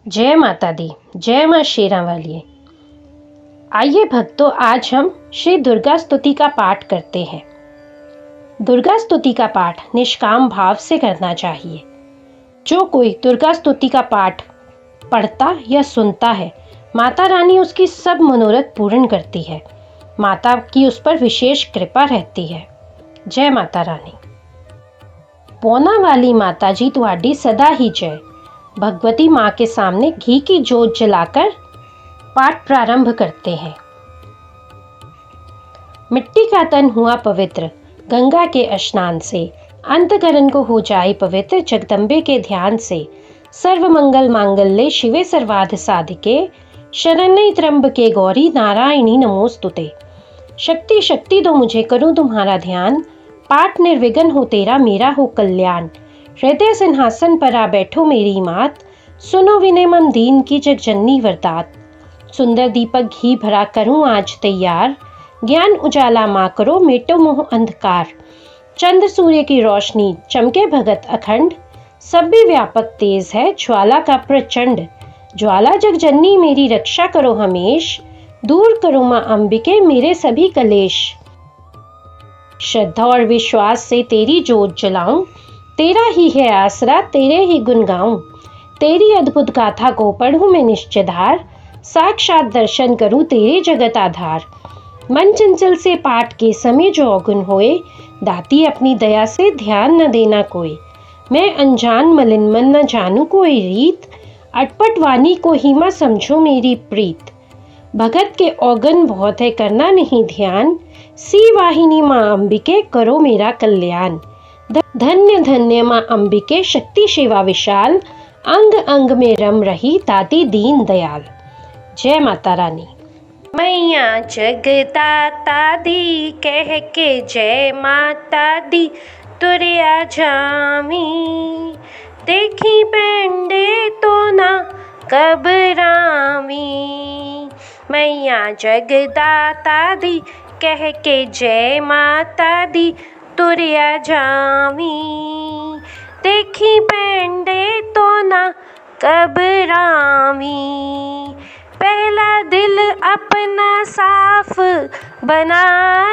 जय माता दी, जय माँ शेरा वाली। आइए भक्तों, आज हम श्री दुर्गा स्तुति का पाठ करते हैं। दुर्गा स्तुति का पाठ निष्काम भाव से करना चाहिए। जो कोई दुर्गा स्तुति का पाठ पढ़ता या सुनता है, माता रानी उसकी सब मनोरथ पूर्ण करती है। माता की उस पर विशेष कृपा रहती है। जय माता रानी। पौना वाली माता जी तुहाडी सदा ही जय। भगवती माँ के सामने घी की जोत जलाकर पाठ प्रारंभ करते हैं। मिट्टी का तन हुआ पवित्र गंगा के स्नान से, अंतकरण को हो जाए पवित्र जगदम्बे के ध्यान से। सर्व मंगल मांगल्ये शिवे सर्वार्थ साधिके, शरण्ये त्र्यंबके गौरी नारायणी नमोस्तुते। शक्ति शक्ति दो मुझे, करूं तुम्हारा ध्यान, पाठ निर्विघ्न हो तेरा मेरा हो कल्याण। हृदय सिंहासन पर आ बैठो मेरी मात, सुनो विनय मम दीन की जगजननी वरदात। सुंदर दीपक घी भरा करूं आज तैयार, ज्ञान उजाला माँ करो मेटो मोह अंधकार। चंद्र सूर्य की रोशनी चमके भगत अखंड, सब भी व्यापक तेज है ज्वाला का प्रचंड। ज्वाला जगजननी मेरी रक्षा करो हमेश, दूर करो माँ अंबिके मेरे सभी कलेश। श्रद्धा और विश्वास से तेरी जोत जलाऊं, तेरा ही है आसरा तेरे ही गुण गाऊं। तेरी अद्भुत गाथा को पढ़ूं मैं निश्चयधार, साक्षात दर्शन करूं तेरे जगत आधार। मन चंचल से पाठ के समय जो अवगुण होए, दाती अपनी दया से ध्यान न देना कोई। मैं अनजान मलिन मन न जानू कोई रीत, अटपट वाणी को ही मां समझो मेरी प्रीत। भगत के औगन बहुत है करना नहीं ध्यान, सी वाहिनी माँ अंबिके करो मेरा कल्याण। धन्य धन्य माँ अंबिके शक्ति सेवा विशाल, अंग अंग में रम रही दाती दीन दयाल। जय माता रानी। मैया जगदाता दी कह के जय माता दी तुरिया जामी। देखी पेंडे तो ना घबरावी, मैया जगदाता दी कह के जय माता दी तुरिया जावी। देखी पेंडे तो ना घबरावी, पहला दिल अपना साफ बना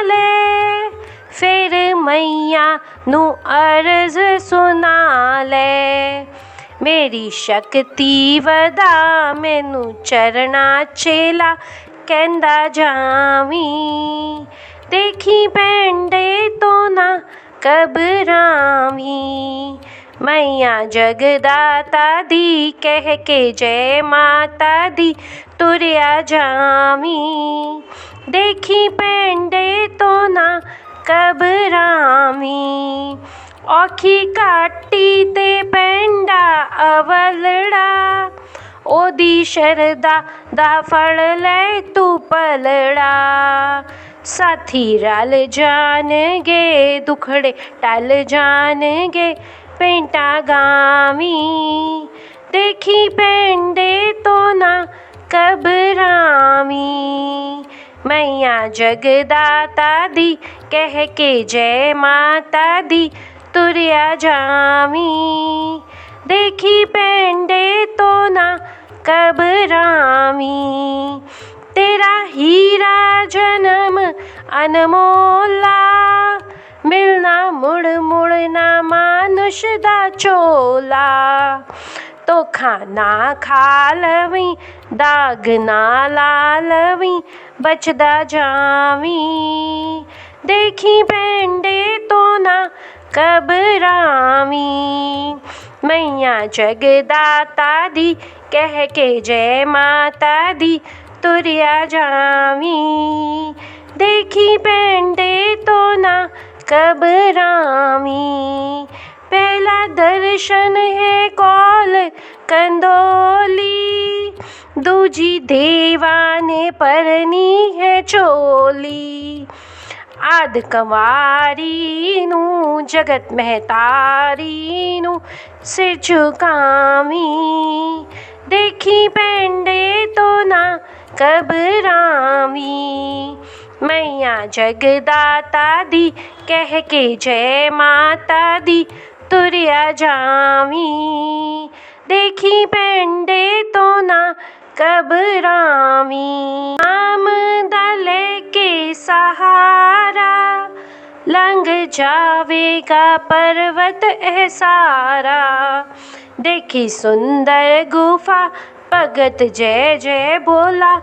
ले, फिर मैया नू अर्ज सुना ले। मेरी शक्ति वदा मैनू चरना चेला कहंदा जावी। देखी पेंडे तो ना घबरावी, मैया जगदाता दी कह के जय माता दी तुरिया जावी। देखी पेंडे तो ना घबरावी, औखी काटी ते पेंडा अवलड़ा, ओदी शरदा दा फड़ ले तू पलड़ा। साथी रल जाणगे दुखड़े टल जाणगे पेंटा गावी। देखी पेंडे तो ना घबरावी, मैया जगदाता दी कह के जय माता दी तुरिया जावी। देखी पेंडे तो ना घबरावी, तेरा हीरा जन्म अनमोला, मिलना मुड़ मुड़ ना मानुष दा चोला। तो खाना खा लवी दाग ना ला लवी बचदा जावी। देखी पेंडे तो ना घबरावी, मैया जगदाता दी कह के जय माता दी तुरिया जावी। देखी पेंडे तो ना घबरावी, पहला दर्शन है कौल कंदोली, दूजी देवाने परनी है चोली। आद कंवारी नू जगत महतारी नू सिर झुकावी। देखी पेंडे तो ना घबरावी, मैया जगदाता दी कह के जय माता दी तुरिया जावी। देखी पेंडे तो ना घबरावी। नाम दले के सहारा लंघ जावेगा पर्वत सारा। देखी सुंदर गुफा भगत जय जय बोला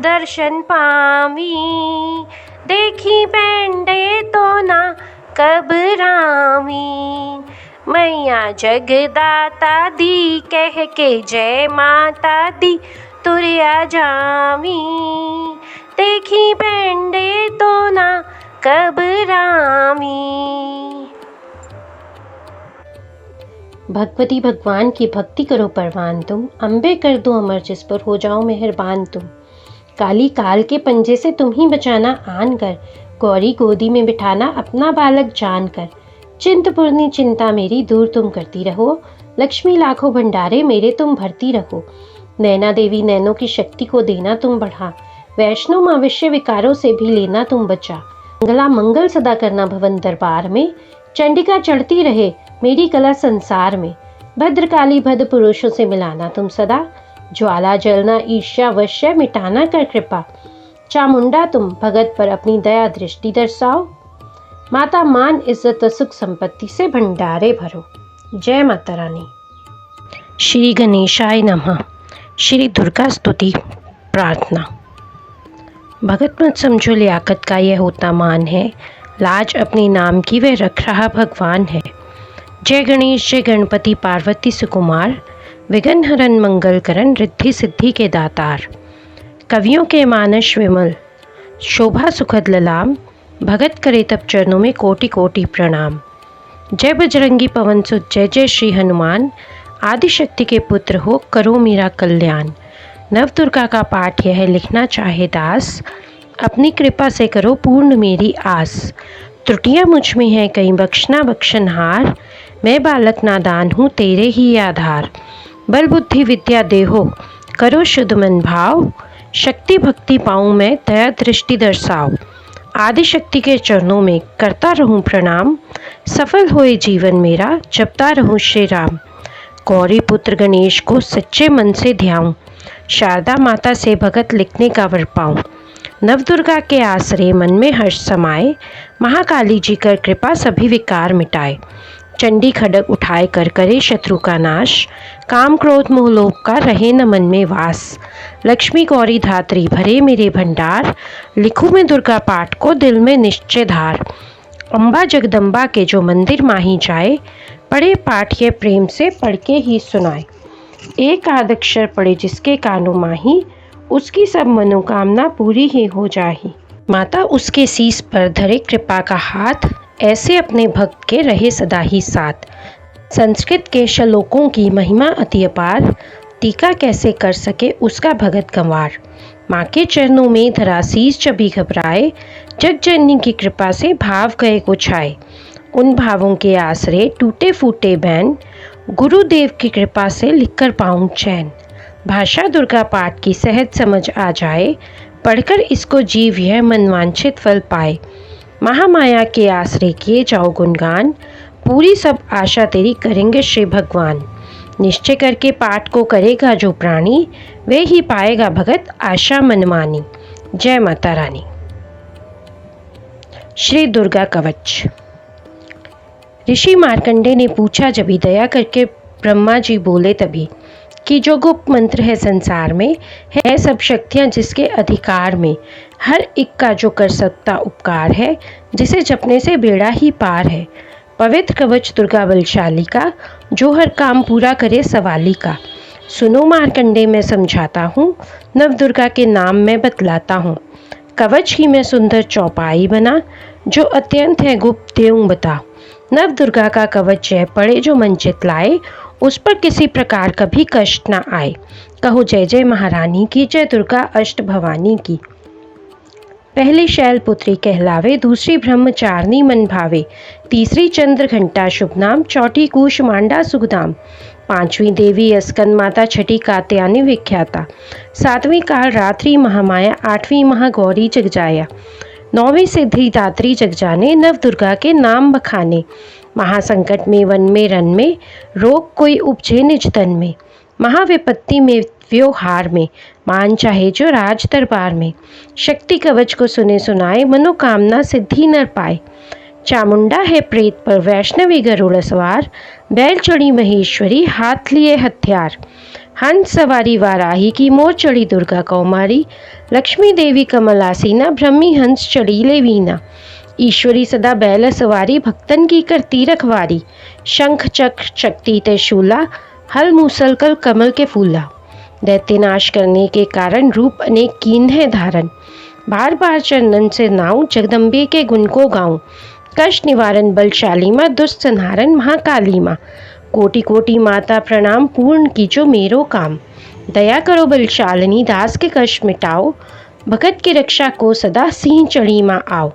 दर्शन पावी। देखी पैंडे तो ना घबरावी। मैया जगदाता दी कह के जय माता दी तुरिया जावी। देखी पैंडे तो ना घबरावी। भगवती भगवान की भक्ति करो परवान तुम, अम्बे कर दो अमर जिस पर हो जाओ मेहरबान तुम। काली काल के पंजे से तुम ही बचाना आन कर, गौरी गोदी में बिठाना अपना बालक जान कर। चिंतपूर्णी चिंता मेरी दूर तुम करती रहो, लक्ष्मी लाखों भंडारे मेरे तुम भरती रहो। नैना देवी नैनों की शक्ति को देना तुम बढ़ा, वैष्णो माँ विषय विकारों से भी लेना तुम बचा। मंगला मंगल सदा करना भवन दरबार में, चंडिका चढ़ती रहे मेरी कला संसार में। भद्रकाली भद्र पुरुषों से मिलाना तुम सदा, ज्वाला जलना ईर्ष्या वश्य मिटाना कर कृपा। चामुंडा तुम भगत पर अपनी दया दृष्टि दर्शाओ, माता मान इज्जत व सुख संपत्ति से भंडारे भरो। जय माता रानी। श्री गणेशाय नमः। श्री दुर्गा स्तुति प्रार्थना। भगत मत समझो लियाकत का यह होता मान है, लाज अपने नाम की वह रख रहा भगवान है। जय गणेश जय गणपति पार्वती सुकुमार, विघ्न हरन मंगल करन रिद्धि सिद्धि के दातार। कवियों के मानस विमल शोभा सुखद ललाम, भगत करे तब चरणों में कोटि कोटि प्रणाम। जय बजरंगी पवन सुत जय जय श्री हनुमान, आदिशक्ति के पुत्र हो करो मेरा कल्याण। नव दुर्गा का पाठ यह लिखना चाहे दास, अपनी कृपा से करो पूर्ण मेरी आस। त्रुटियां मुझ में हैं कहीं बख्शना बख्शनहार, मैं बालक नादान हूँ तेरे ही आधार। बल बुद्धि विद्या देहो करो शुद्ध मन भाव, शक्ति भक्ति पाऊँ मैं दया दृष्टि दर्शाओ। आदिशक्ति के चरणों में करता रहूं प्रणाम, सफल होए जीवन मेरा जपता रहूं श्री राम। गौरी पुत्र गणेश को सच्चे मन से ध्याऊं, शारदा माता से भगत लिखने का वर पाऊं। नवदुर्गा के आश्रय मन में हर्ष समाए, महाकाली जी कर कृपा सभी विकार मिटाए। चंडी खड्ग उठाए कर करे शत्रु का नाश, काम क्रोध मोह लोभ का रहे न मन में वास। लक्ष्मी गौरी धात्री भरे मेरे भंडार, लिखूं मैं दुर्गा पाठ को दिल में निश्चय धार। अम्बा जगदम्बा के जो मंदिर माही जाए, पढ़े पाठ ये प्रेम से पढ़ के ही सुनाए। एक आध अक्षर पढ़े जिसके कानों माही, उसकी सब मनोकामना पूरी ही हो जाही। माता उसके शीस पर धरे कृपा का हाथ, ऐसे अपने भक्त के रहे सदा ही साथ। संस्कृत के श्लोकों की महिमा अति अपार, टीका कैसे कर सके उसका भगत गंवार। माँ के चरणों में धरा शीस जभी घबराए, जग जननी की कृपा से भाव गए को छाए। उन भावों के आश्रय टूटे फूटे बैन, गुरुदेव की कृपा से लिखकर पाऊं चैन। भाषा दुर्गा पाठ की सहज समझ आ जाए, पढ़कर इसको जीव यह मनवांछित फल पाए। महामाया के आश्रय किए जाओ गुणगान, पूरी सब आशा तेरी करेंगे श्री भगवान। निश्चय करके पाठ को करेगा जो प्राणी, वे ही पाएगा भगत आशा मनमानी। जय माता रानी। श्री दुर्गा कवच। ऋषि मार्कंडे ने पूछा जभी, दया करके ब्रह्मा जी बोले तभी, कि जो गुप्त मंत्र है संसार में, है सब शक्तियाँ जिसके अधिकार में। हर एक का जो कर सकता उपकार है, जिसे जपने से बेड़ा ही पार है। पवित्र कवच दुर्गा बलशाली का, जो हर काम पूरा करे सवाली का। सुनो मार्कंडे मैं समझाता हूँ, नव दुर्गा के नाम मैं बतलाता हूँ। कवच ही में सुंदर चौपाई बना, जो अत्यंत है गुप्त देऊँ बता। नव दुर्गा का कवच जय पड़े जो मन चित लाए, उस पर किसी प्रकार कभी कष्ट ना आए। कहो जय जय महारानी की, जय दुर्गा अष्ट भवानी की। पहली शैलपुत्री कहलावे, दूसरी ब्रह्मचारिणी मन भावे, तीसरी चंद्र घंटा शुभ नाम, चौथी कूष्मांडा सुखधाम, पांचवी देवी अस्कंद माता, छठी कात्यायनी विख्याता, सातवीं काल रात्रि महामाया, आठवीं महागौरी जगजाया, नौवीं सिद्धि दात्री जग जाने, नव दुर्गा के नाम बखाने। महासंकट में वन में रन में, रोग कोई उपजे निज तन में, महाविपत्ति में व्यवहार में, मान चाहे जो राज दरबार में। शक्ति कवच को सुने सुनाए, मनोकामना सिद्धि नर पाए। चामुंडा है प्रेत पर वैष्णवी गरुड़ सवार, बैल चढ़ी महेश्वरी हाथ लिए हथियार। हंस सवारी वाराही की, मोर चढ़ी दुर्गा कौमारी, लक्ष्मी देवी कमलासीना, ब्रह्मी हंस चढ़ी ले वीना। ईश्वरी सदा बैल सवारी, भक्तन की करती रखवारी। शंख चक्र शक्ति त्रिशूला, हल मूसल कल कमल के फूला। दैत्य नाश करने के कारण रूप अनेक कीन है धारण। बार बार चरणन से नाऊं, जगदम्बे के गुण को गाऊं। कष्ट निवारण बलशाली माँ, दुष्ट संहारण महाकाली माँ। कोटि कोटि माता प्रणाम, पूर्ण कीजो मेरो काम। दया करो बलशालिनी, दास के कष्ट मिटाओ। भगत की रक्षा को सदा सिंह चढ़ी माँ आओ।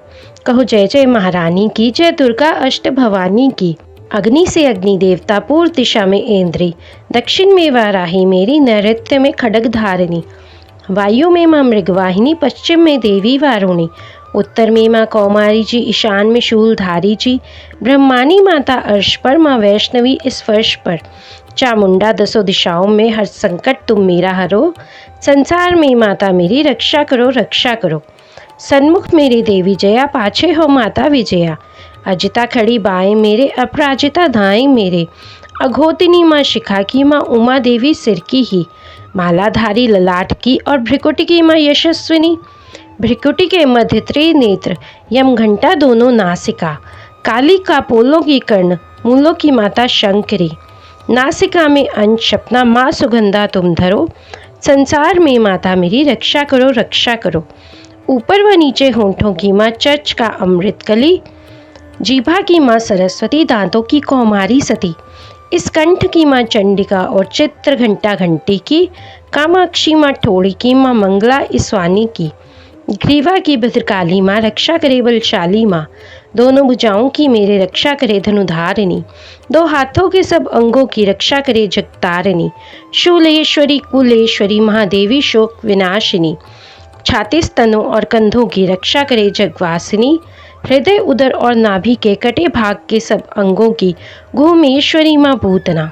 कहो जय जय महारानी की, जय दुर्गा अष्ट भवानी की। अग्नि से अग्नि देवता, पूर्व दिशा में इंद्री, दक्षिण में वाराही मेरी, नैऋत्य में खड्ग धारिणी। वायु में माँ मृगवाहिनी, पश्चिम में देवी वारुणी। उत्तर में माँ कौमारी जी, ईशान में शूलधारी जी। ब्रह्मानी माता अर्श पर, माँ वैष्णवी इस फर्श पर। चामुंडा दसों दिशाओं में, हर संकट तुम मेरा हरो। संसार में माता मेरी, रक्षा करो रक्षा करो। सन्मुख मेरी देवी जया, पाछे हो माता विजया। अजिता खड़ी बाएं मेरे, अपराजिता दाएं मेरे। अघोतिनी माँ शिखा की, माँ उमा देवी सिर की ही। मालाधारी ललाट की, और भ्रिकुटी की माँ यशस्विनी। भ्रिकुटी के मध्य त्रिनेत्र, यम घंटा दोनों नासिका। काली का पोलों की कर्ण, मूलों की माता शंकरी। नासिका में अंश अपना, माँ सुगंधा तुम धरो। संसार में माता मेरी, रक्षा करो रक्षा करो। ऊपर व नीचे होंठों की माँ, चर्च का अमृत कली। जीभा की माँ सरस्वती, दांतों की कौमारी सती। इस कंठ की माँ चंडिका, और चित्र घंटा घंटी की। कामाक्षी माँ ठोड़ी की, माँ मंगला ईस्वानी की। ग्रीवा की भद्रकाली माँ, रक्षा करे बलशाली माँ। दोनों भुजाओं की मेरे, रक्षा करे धनुधारिणी। दो हाथों के सब अंगों की, रक्षा करे जगतारिणी। शूलेश्वरी कुलेश्वरी, महादेवी शोक विनाशिनी। छाती स्तनों और कंधों की, रक्षा करे जगवासिनी। हृदय उदर और नाभि के कटे भाग के सब अंगों की, घूमेश्वरी माँ भूतना।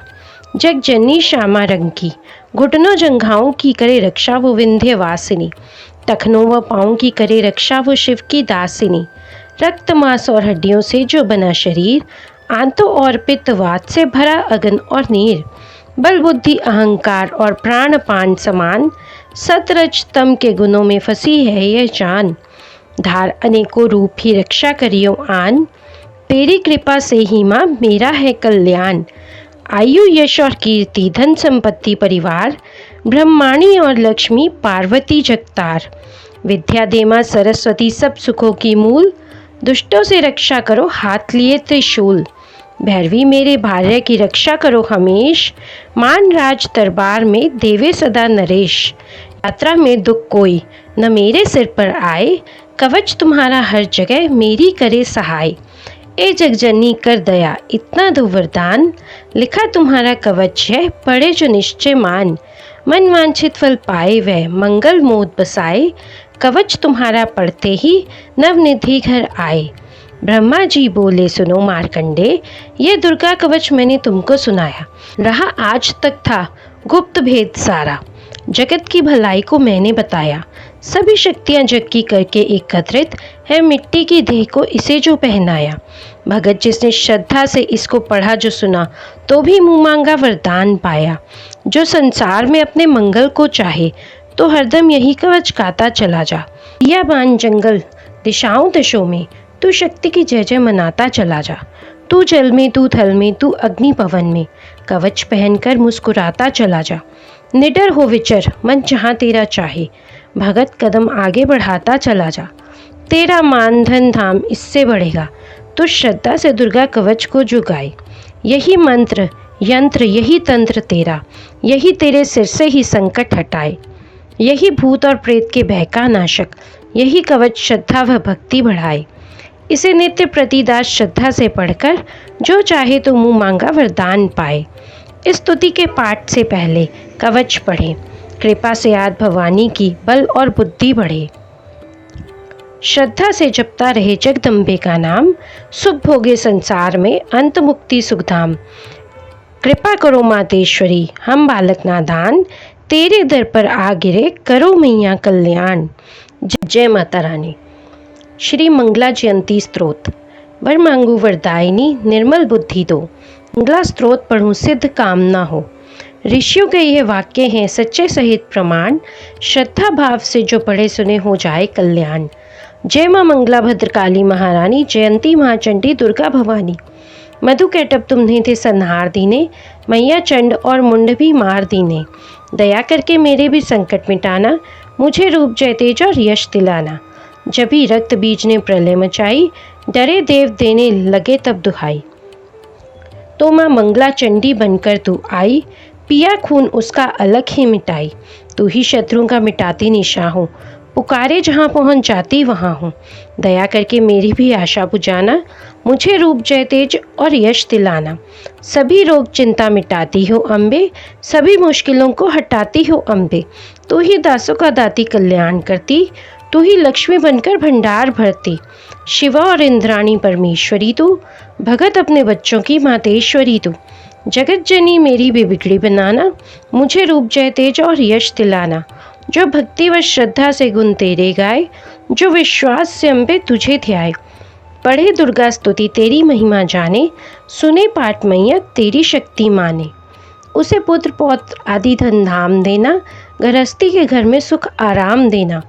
जगजननी श्यामा रंग की, घुटनों जंघाओं की करे रक्षा वो विंध्यवासिनी। टखनों व पाँव की करे रक्षा वो शिव की दासिनी। रक्त मांस और हड्डियों से जो बना शरीर, आंतों और पित्तवात से भरा अगन और नीर। बल बुद्धि अहंकार और प्राण पान समान, सतरज तम के गुणों में फंसी है यह जान। धार अनेकों रूप ही, रक्षा करियो आन। तेरी कृपा से ही माँ मेरा है कल्याण। आयु यश और कीर्ति, धन संपत्ति परिवार। ब्रह्माणी और लक्ष्मी, पार्वती जगतार। विद्या दे माँ सरस्वती, सब सुखों की मूल। दुष्टों से रक्षा करो, हाथ लिए त्रिशूल। भैरवी मेरे भार्य की, रक्षा करो हमेश। मान राज दरबार में, देवे सदा नरेश। यात्रा में दुख कोई न मेरे सिर पर आए, कवच तुम्हारा हर जगह मेरी करे सहाय। ए जगजननी कर दया इतना दो वरदान, लिखा तुम्हारा कवच है पढ़े जो निश्चय मान। मन वांछित फल पाए वह, मंगल मोद बसाए। कवच तुम्हारा पढ़ते ही, नवनिधि घर आए। ब्रह्मा जी बोले सुनो मार्कंडे, ये दुर्गा कवच मैंने तुमको सुनाया। रहा आज तक था गुप्त भेद सारा, जगत की भलाई को मैंने बताया। सभी शक्तियां जग की करके एकत्रित है, मिट्टी की देह को इसे जो पहनाया। भगत जिसने श्रद्धा से इसको पढ़ा जो सुना, तो भी मुँह मांगा वरदान पाया। जो संसार में अपने मंगल को चाहे, तो हरदम यही कवच गाता चला जा। या बान जंगल दिशाओं दिशों में, तू शक्ति की जय जय मनाता चला जा। तू जल में, तू थल में, तू अग्नि पवन में, कवच पहनकर मुस्कुराता चला जा। निडर हो विचर मन जहाँ तेरा चाहे, भगत कदम आगे बढ़ाता चला जा। तेरा मान धन धाम इससे बढ़ेगा, तो श्रद्धा से दुर्गा कवच को जुगाए। यही मंत्र यंत्र यही तंत्र तेरा, यही तेरे सिर से ही संकट हटाए। यही भूत और प्रेत के भय का नाशक, यही कवच श्रद्धा व भक्ति बढ़ाए। इसे नित्य प्रतिदास श्रद्धा से पढ़कर, जो चाहे तो मुँह मांगा वरदान पाए। इस स्तुति के पाठ से पहले कवच पढ़ें। कृपा से याद भवानी की, बल और बुद्धि बढ़े। श्रद्धा से जपता रहे जगदम्बे का नाम, सुख भोगे संसार में, अंत मुक्ति सुखधाम। कृपा करो मातेश्वरी, हम बालक नादान तेरे दर पर आ गिरे, करो मैया कल्याण। जय माता रानी। श्री मंगला जयंती स्तोत्र। वर मांगू वरदायिनी, निर्मल बुद्धि दो, मंगला स्तोत्र पढ़ूं सिद्ध कामना हो। ऋषियों के ये वाक्य हैं सच्चे सहित प्रमाण, श्रद्धा भाव से जो पढ़े सुने हो जाए कल्याण। जय माँ मंगला भद्रकाली महारानी, जयंती महाचंडी दुर्गा भवानी। मधु कैटब तुम्हें थे संहार दीने, मैया चंड और मुंड भी मार दीने। दया करके मेरे भी संकट मिटाना, मुझे रूप जय तेज और यश दिलाना। जभी रक्त बीज ने प्रलय मचाई, डरे देव देने लगे तब दुहाई। तो माँ मंगला चंडी बनकर तू आई, पिया खून उसका अलग ही मिटाई। तू ही शत्रुओं का मिटाती निशा हो, पुकारे जहाँ पहुँच जाती वहाँ हूँ। दया करके मेरी भी आशा बुझाना, मुझे रूप जय तेज और यश दिलाना। सभी रोग चिंता मिटाती हो अम्बे, सभी मुश्किलों को हटाती हो अम्बे। तू ही दासों का दाती कल्याण करती, तू ही लक्ष्मी बनकर भंडार भरती। शिवा और इंद्राणी परमेश्वरी तू, भगत अपने बच्चों की मातेश्वरी तू। जगत जननी मेरी भी बिगड़ी बनाना, मुझे रूप जय तेज और यश दिलाना। जो भक्ति व श्रद्धा से गुण तेरे गाए, जो विश्वास से अम्बे तुझे ध्याए। पढ़े दुर्गा स्तुति तेरी महिमा जाने, सुने पाठ मैया तेरी शक्ति माने। उसे पुत्र पौत्र आदि धन धाम देना, गृहस्थी के घर में सुख आराम देना।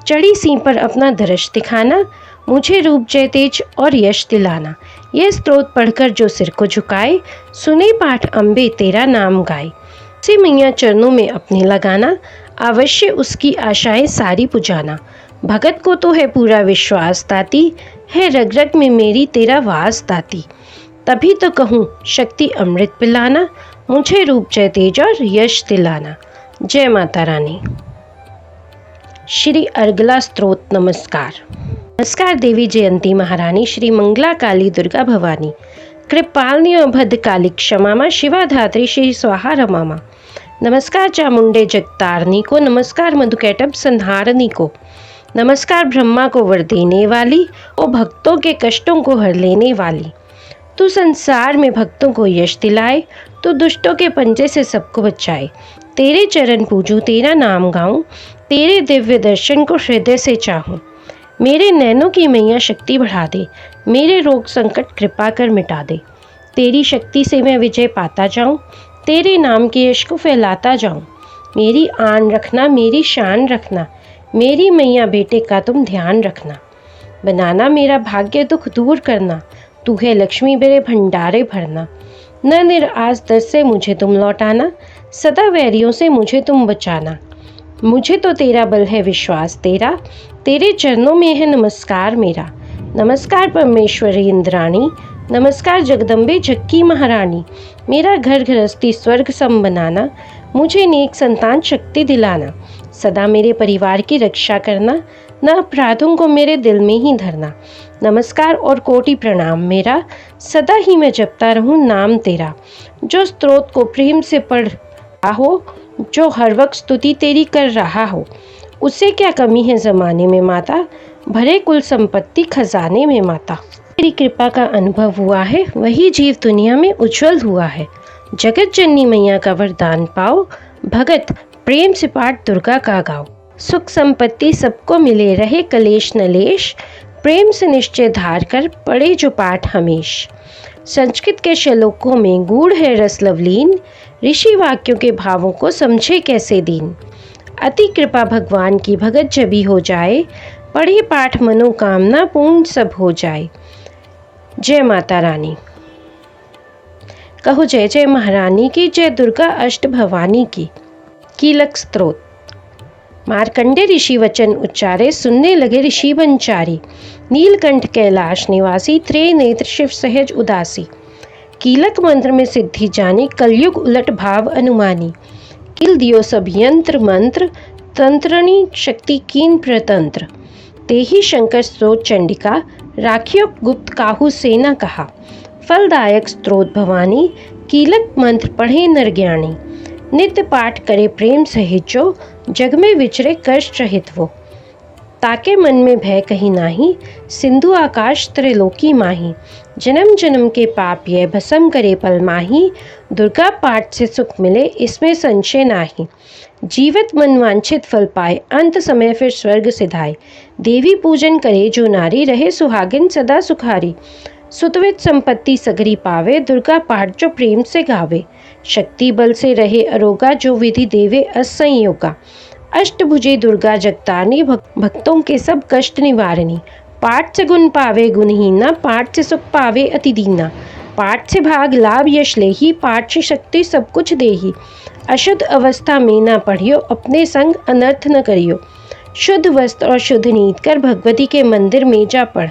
चढ़ी सिंह पर अपना दर्श दिखाना, मुझे रूप जय तेज और यश दिलाना। यह स्तोत्र पढ़कर जो सिर को झुकाए, सुने पाठ अम्बे तेरा नाम गाए। से मैया चरणों में अपने लगाना, अवश्य उसकी आशाएं सारी पुजाना। भगत को तो है पूरा विश्वास दाती, है रग रग में मेरी तेरा वास दाती। तभी तो कहूँ शक्ति अमृत पिलाना, मुझे रूप जय तेज और यश दिलाना। जय माता रानी। श्री अर्गला स्तोत्र। नमस्कार। नमस्कार देवी जयंती महारानी, श्री मंगला काली दुर्गा भवानी, कृपालिनी और भद्रकाली क्षमा माँ, शिवा धात्री श्री स्वाहा रमा माँ। नमस्कार चामुंडे जगतारनी को, नमस्कार मधुकैटभ संहारनी को, नमस्कार ब्रह्मा को वर देने वाली, और भक्तों के कष्टों को हर लेने वाली। तू संसार में भक्तों को यश दिलाए, तू दुष्टों के पंजे से सबको बचाए। तेरे चरण पूजूं, तेरा नाम गाऊं, तेरे दिव्य दर्शन को हृदय से चाहूं। मेरे नैनों की मैया शक्ति बढ़ा दे, मेरे रोग संकट कृपा कर मिटा दे। तेरी शक्ति से मैं विजय पाता जाऊं, तेरे नाम के यश को फैलाता जाऊं। मेरी आन रखना, मेरी शान रखना, मेरी मैया बेटे का तुम ध्यान रखना। बनाना मेरा भाग्य दुख दूर करना, तू है लक्ष्मी मेरे भंडारे भरना। न निराश दर से मुझे तुम लौटाना, सदा वैरियों से मुझे तुम बचाना। मुझे तो तेरा बल है विश्वास तेरा, तेरे चरणों में है नमस्कार मेरा। नमस्कार परमेश्वरी इंद्राणी, नमस्कार जगदम्बे झक्की महारानी। मेरा घर गृहस्थी स्वर्ग सम बनाना, मुझे नेक संतान शक्ति दिलाना। सदा मेरे परिवार की रक्षा करना, न अपराधों को मेरे दिल में ही धरना। नमस्कार और कोटि प्रणाम मेरा, सदा ही मैं जपता रहूं नाम तेरा। जो स्तोत्र को प्रेम से पढ़ रहा हो, जो हर वक्त स्तुति तेरी कर रहा हो, उसे क्या कमी है ज़माने में माता, भरे कुल संपत्ति खजाने में माता। तेरी कृपा का अनुभव हुआ है, वही जीव दुनिया में उज्जवल हुआ है। जगत जननी मैया का वरदान पाओ, भगत प्रेम से पाठ दुर्गा का गाओ। सुख संपत्ति सबको मिले, रहे कलेश नलेश, प्रेम से निश्चय धार कर पढ़े जो पाठ हमेश। संस्कृत के श्लोकों में गूढ़ है रस लवलीन, ऋषि वाक्यों के भावों को समझे कैसे दीन। अति कृपा भगवान की भगत जभी हो जाए, पढ़े पाठ मनोकामना पूर्ण सब हो जाए। जय माता रानी। कहो जय जय महारानी की, जय दुर्गा अष्ट भवानी की। कीलक स्तोत्र। मार्कंडे ऋषि वचन उच्चारे, सुनने लगे ऋषि बनचारी। नीलकंठ कैलाश निवासी, त्रे नेत्र शिव सहज उदासी। कीलक मंत्र में सिद्धि जानी, कलयुग उलट भाव अनुमानी। किल दियो सब यंत्र मंत्र, तंत्रणी शक्ति कीन प्रतंत्र। तेहि शंकर स्त्रोत चंडिका, राखियो गुप्त काहू सेना कहा। फलदायक स्त्रोत भवानी, कीलक मंत्र पढ़े नर ज्ञानी। नित्य पाठ करे प्रेम सहित जो, जग में विचरे कष्ट रहित वो। ताके मन में भय कहीं नाही, सिंधु आकाश त्रैलोकी माही। जन्म जन्म के पाप यह भस्म करे पल माही, दुर्गा पाठ से सुख मिले इसमें संशय नाही। जीवित मन वांछित फल पाए, अंत समय फिर स्वर्ग सिधाए। देवी पूजन करे जो नारी, रहे सुहागिन सदा सुखारी। सुतवित संपत्ति सगरी पावे, दुर्गा पाठ जो प्रेम से गावे। शक्ति बल से रहे अरोगा, जो विधि देवे असंयोगा। अष्टभुजे दुर्गा जगतारनी, भक्तों के सब कष्ट निवारणी। पाठ से गुण पावे गुणहीना, पाठ से सुख पावे अति दीना। पाठ से भाग लाभ यश लेही, पाठ से शक्ति सब कुछ देही। अशुद्ध अवस्था में ना पढ़ियो, अपने संग अनर्थ न करियो। शुद्ध वस्त्र और शुद्ध नीत कर, भगवती के मंदिर में जा पढ़।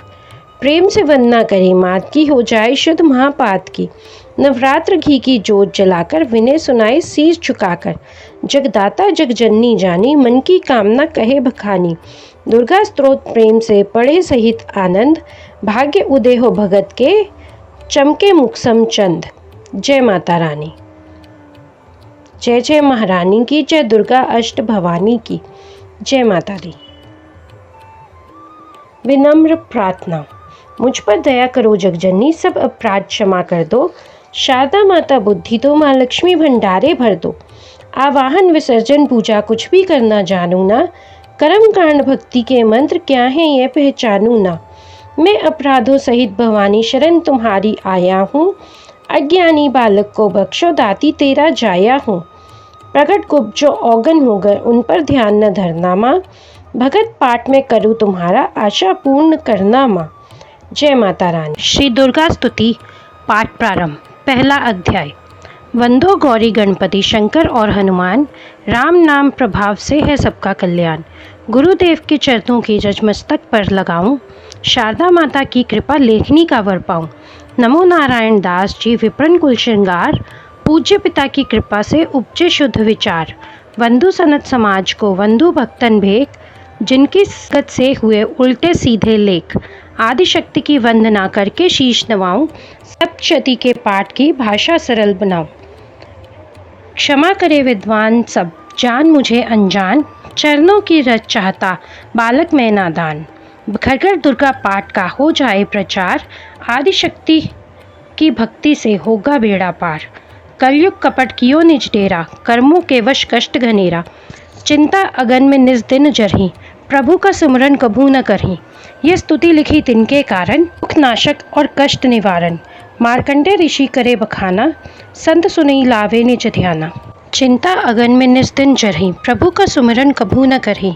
प्रेम से वंदना करे मात की, हो जाए शुद्ध महापात की। नवरात्र घी की जोत जलाकर, विनय सुनाए शीश झुकाकर। जगदाता जगजननी जानी, मन की कामना कहे बखानी। दुर्गा स्तोत्र प्रेम से पढ़े सहित आनंद, भाग्य उदय हो भगत के, चमके मुक्सम चंद। जय माता रानी। जय जय महारानी की, जय दुर्गा अष्ट भवानी की। जय माता दी। विनम्र प्रार्थना। मुझ पर दया करो जगजननी, सब अपराध क्षमा कर दो। शारदा माता बुद्धि दो, माँ लक्ष्मी भंडारे भर दो। आवाहन विसर्जन पूजा कुछ भी करना जानू ना, कर्म कांड भक्ति के मंत्र क्या हैं ये पहचानू ना। मैं अपराधों सहित भवानी शरण तुम्हारी आया हूँ। अज्ञानी बालक को बख्शो, दाती तेरा जाया हूँ। प्रकट गुप्त जो औगन हो गए, उन पर ध्यान न धरना माँ। भगत पाठ में करूँ तुम्हारा, आशा पूर्ण करना माँ। जय माता रानी। श्री दुर्गा स्तुति पाठ प्रारंभ। पहला अध्याय। वंदो गौरी गणपति शंकर और हनुमान, राम नाम प्रभाव से है सबका कल्याण। गुरुदेव के चरणों की जजमस्तक पर लगाऊं, शारदा माता की कृपा लेखनी का वर पाऊं। नमो नारायण दास जी विप्रन कुल श्रृंगार, पूज्य पिता की कृपा से उपजे शुद्ध विचार। वंदु सनत समाज को वंदु भक्तन भेक, जिनकी गत से हुए उल्टे सीधे लेख। आदिशक्ति की वंदना करके शीश नवाऊं, सप्तशती के पाठ की भाषा सरल बनाऊं। क्षमा करे विद्वान सब, जान मुझे अनजान। चरणों की रज चाहता, बालक मैं नादान। घर घर दुर्गा पाठ का हो जाए प्रचार, आदिशक्ति की भक्ति से होगा बेड़ा पार। कलयुग कपट कियो निज डेरा, कर्मों के वश कष्ट घनेरा। चिंता अगन में निज दिन जरही, प्रभु का सुमरन कभू न करही। ये स्तुति लिखी तिनके कारण, दुख नाशक और कष्ट निवारण। मार्कंडे ऋषि करे बखाना, संत सुनई लावे निज ध्याना। चिंता अगन में निज दिन जरही, प्रभु का सुमरन कभू न करही।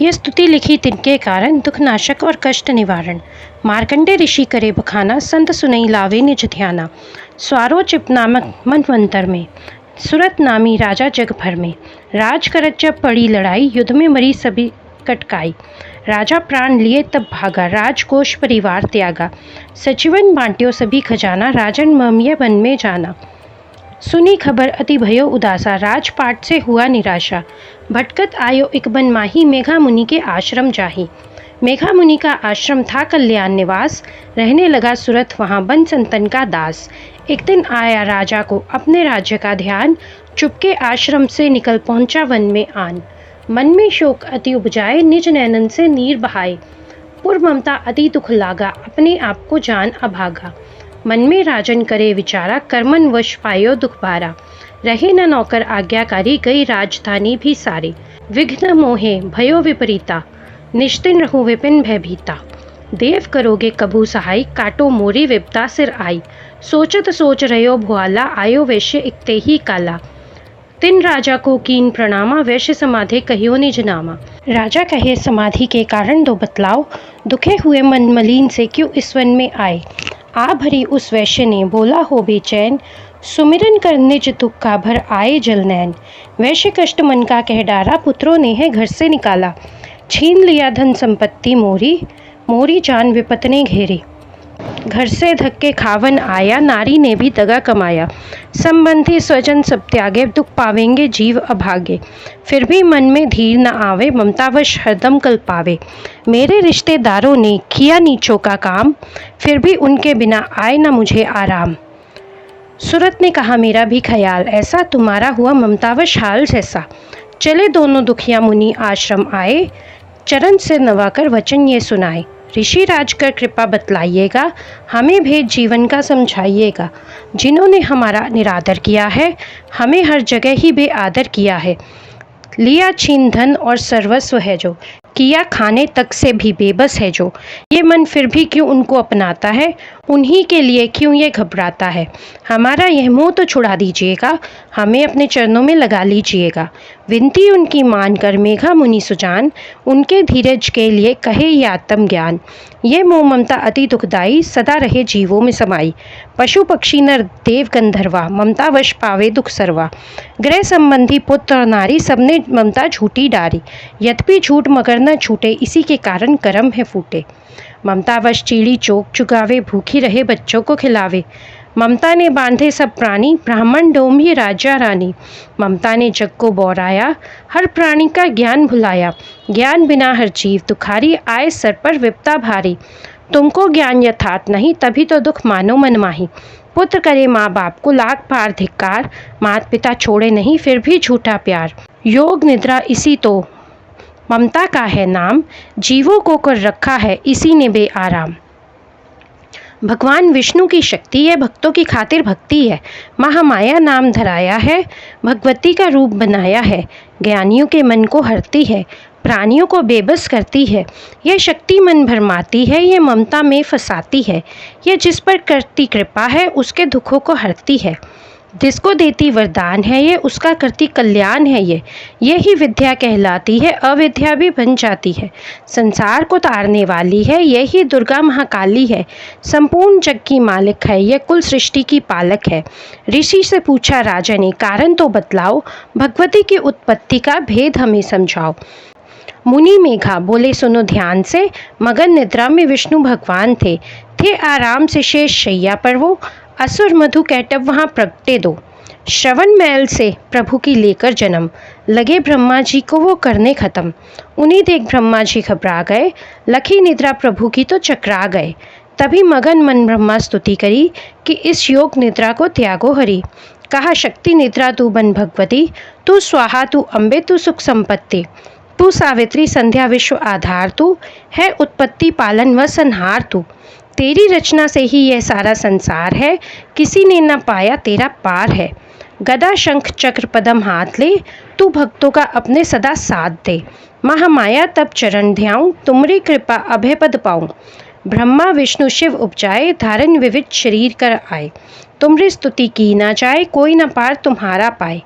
ये स्तुति लिखी तिनके कारण, दुख नाशक और कष्ट निवारण। मार्कंडे ऋषि करे बखाना, संत सुनई लावे निज ध्याना। स्वारोचिप नामक मनवंतर में, सुरत नामी राजा जग भर में। राज करत जब पड़ी लड़ाई, युद्ध में मरी सभी कटकाई। राजा प्राण लिए तब भागा, राजकोष परिवार त्यागा। सचिवन बांट्यो सभी खजाना, राजन ममिया वन में जाना। सुनी खबर अति भयो उदासा, राजपाट से हुआ निराशा। भटकत आयो एक बन माही, मेघा मुनि के आश्रम जाही। मेघा मुनि का आश्रम था कल्याण निवास, रहने लगा सुरत वहाँ बन संतन का दास। एक दिन आया राजा को अपने राज्य का ध्यान, चुपके आश्रम से निकल पहुँचा वन में आन। मन में शोक अति उपजाए, निज नैनन से नीर बहाए। पूर्व ममता अति दुख लागा, अपने आप को जान अभागा। मन में राजन करे विचारा, कर्मन वश पायो दुख भारा। रहे न नौकर आज्ञाकारी, गई राजधानी भी सारे। विघ्न मोहे भयो विपरीता, निश्चिन रहूं विपिन भयभीता। देव करोगे कभू सहाय, काटो मोरी विपदा सिर आई। सोचत सोच रहो भुआला, आयो वैश्य इकते ही काला। तिन राजा को कीन प्रणामा, वैश्य समाधि कहियो निज नामा। राजा कहे समाधि के कारण दो बतलाओ, दुखे हुए मन मलिन से क्यों इस वन में आए। आ भरी उस वैश्य ने बोला हो बेचैन, सुमिरन कर निज दुख का भर आए जल नैन। वैश्य कष्ट मन का कह डारा, पुत्रों ने है घर से निकाला। छीन लिया धन संपत्ति मोरी, मोरी जान विपत ने घेरी। घर से धक्के खावन आया, नारी ने भी दगा कमाया। संबंधी स्वजन सब त्यागे, दुख पावेंगे जीव अभागे। फिर भी मन में धीर न आवे, ममतावश हरदम कल पावे। मेरे रिश्तेदारों ने किया नीचों का काम, फिर भी उनके बिना आए न मुझे आराम। सुरत ने कहा मेरा भी ख्याल ऐसा, तुम्हारा हुआ ममतावश हाल जैसा। चले दोनों दुखिया मुनि आश्रम आए, चरण से नवाकर वचन ये सुनाए, ऋषि राजकर कृपा बतलाइएगा, हमें भेद जीवन का समझाइएगा। जिन्होंने हमारा निरादर किया है, हमें हर जगह ही बेआदर किया है। लिया छीन धन और सर्वस्व है जो, किया खाने तक से भी बेबस है जो। ये मन फिर भी क्यों उनको अपनाता है, उन्हीं के लिए क्यों ये घबराता है। हमारा यह मोह तो छुड़ा दीजिएगा, हमें अपने चरणों में लगा लीजिएगा। विनती उनकी मानकर मेघा मुनि सुजान, उनके धीरज के लिए कहे ये आत्म ज्ञान। ये मोह ममता अति दुखदाई, सदा रहे जीवों में समाई। पशु पक्षी नर देव गंधर्वा, ममता वश पावे दुख सर्वा। गृह संबंधी पुत्र और नारी, सबने ममता झूठी डारी। यद्यपि झूठ मगर न छूटे, इसी के कारण कर्म है फूटे। ममता वश चीड़ी चोक चुगावे, भूखी रहे बच्चों को खिलावे। ममता ने बांधे सब प्राणी, ब्राह्मण डोम्भी राजा रानी। ममता ने जग को बौराया, हर प्राणी का ज्ञान भुलाया। ज्ञान बिना हर जीव दुखारी, आए सर पर विपता भारी। तुमको ज्ञान यथार्थ नहीं, तभी तो दुख मानो मन माही। पुत्र करे माँ बाप को लाख बार धिक्कार, माता पिता छोड़े नहीं फिर भी झूठा प्यार। योग निद्रा इसी तो ममता का है नाम, जीवों को कर रखा है इसी ने बेआराम। भगवान विष्णु की शक्ति है, भक्तों की खातिर भक्ति है। महामाया नाम धराया है, भगवती का रूप बनाया है। ज्ञानियों के मन को हरती है, प्राणियों को बेबस करती है। यह शक्ति मन भरमाती है, ये ममता में फंसाती है। यह जिस पर करती कृपा है, उसके दुखों को हरती है। जिसको देती वरदान है ये, उसका करती कल्याण है ये। यही विद्या कहलाती है, अविद्या भी बन जाती है। संसार को तारने वाली है, यही दुर्गा महाकाली है। संपूर्ण जग की मालिक है, यह कुल सृष्टि की पालक है। ऋषि से पूछा राजा ने, कारण तो बतलाओ, भगवती की उत्पत्ति का भेद हमें समझाओ। मुनि मेघा बोले, सुनो ध्यान से, मगन निद्रा में विष्णु भगवान थे आराम से शेष शैया पर वो। असुर मधु कैटव वहाँ प्रगटे दो, श्रवण मैल से प्रभु की लेकर जन्म। लगे ब्रह्मा जी को वो करने खत्म, उन्हीं देख ब्रह्मा जी घबरा गए। लखी निद्रा प्रभु की तो चकरा गए। तभी मगन मन ब्रह्मा स्तुति करी, कि इस योग निद्रा को त्यागो हरि। कहा शक्ति निद्रा तू बन भगवती, तू स्वाहा तू अम्बे तू सुख संपत्ति। तू सावित्री संध्या विश्व आधार, तू है उत्पत्ति पालन व संहार। तू तेरी रचना से ही यह सारा संसार है, किसी ने न पाया तेरा पार है। गदा शंख चक्र पदम हाथ ले, तू भक्तों का अपने सदा साथ दे। महामाया तब चरण ध्याऊं, तुमरी कृपा अभय पद पाऊं। ब्रह्मा विष्णु शिव उपजाए, धारण विविध शरीर कर आए। तुमरी स्तुति की ना जाए, कोई न पार तुम्हारा पाए।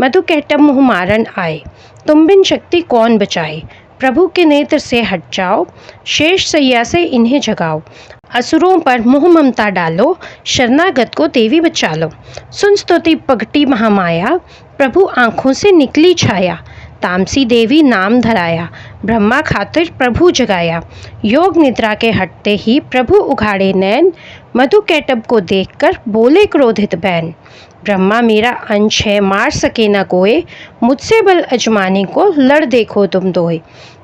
मधु कैटव मुँह मारन आए, तुम बिन शक्ति कौन बचाए। प्रभु के नेत्र से हट जाओ, शेष सैया से इन्हें जगाओ। असुरों पर मोह ममता डालो, शरणागत को देवी बचा लो। सुन स्तुति पगटी महामाया, प्रभु आँखों से निकली छाया। तामसी देवी नाम धराया, ब्रह्मा खातिर प्रभु जगाया। योग निद्रा के हटते ही प्रभु उघाड़े नैन, मधु कैटव को देखकर बोले क्रोधित बैन। ब्रह्मा मेरा अंश है, मार सके न कोई, मुझसे बल अजमाने को लड़ देखो तुम दोए।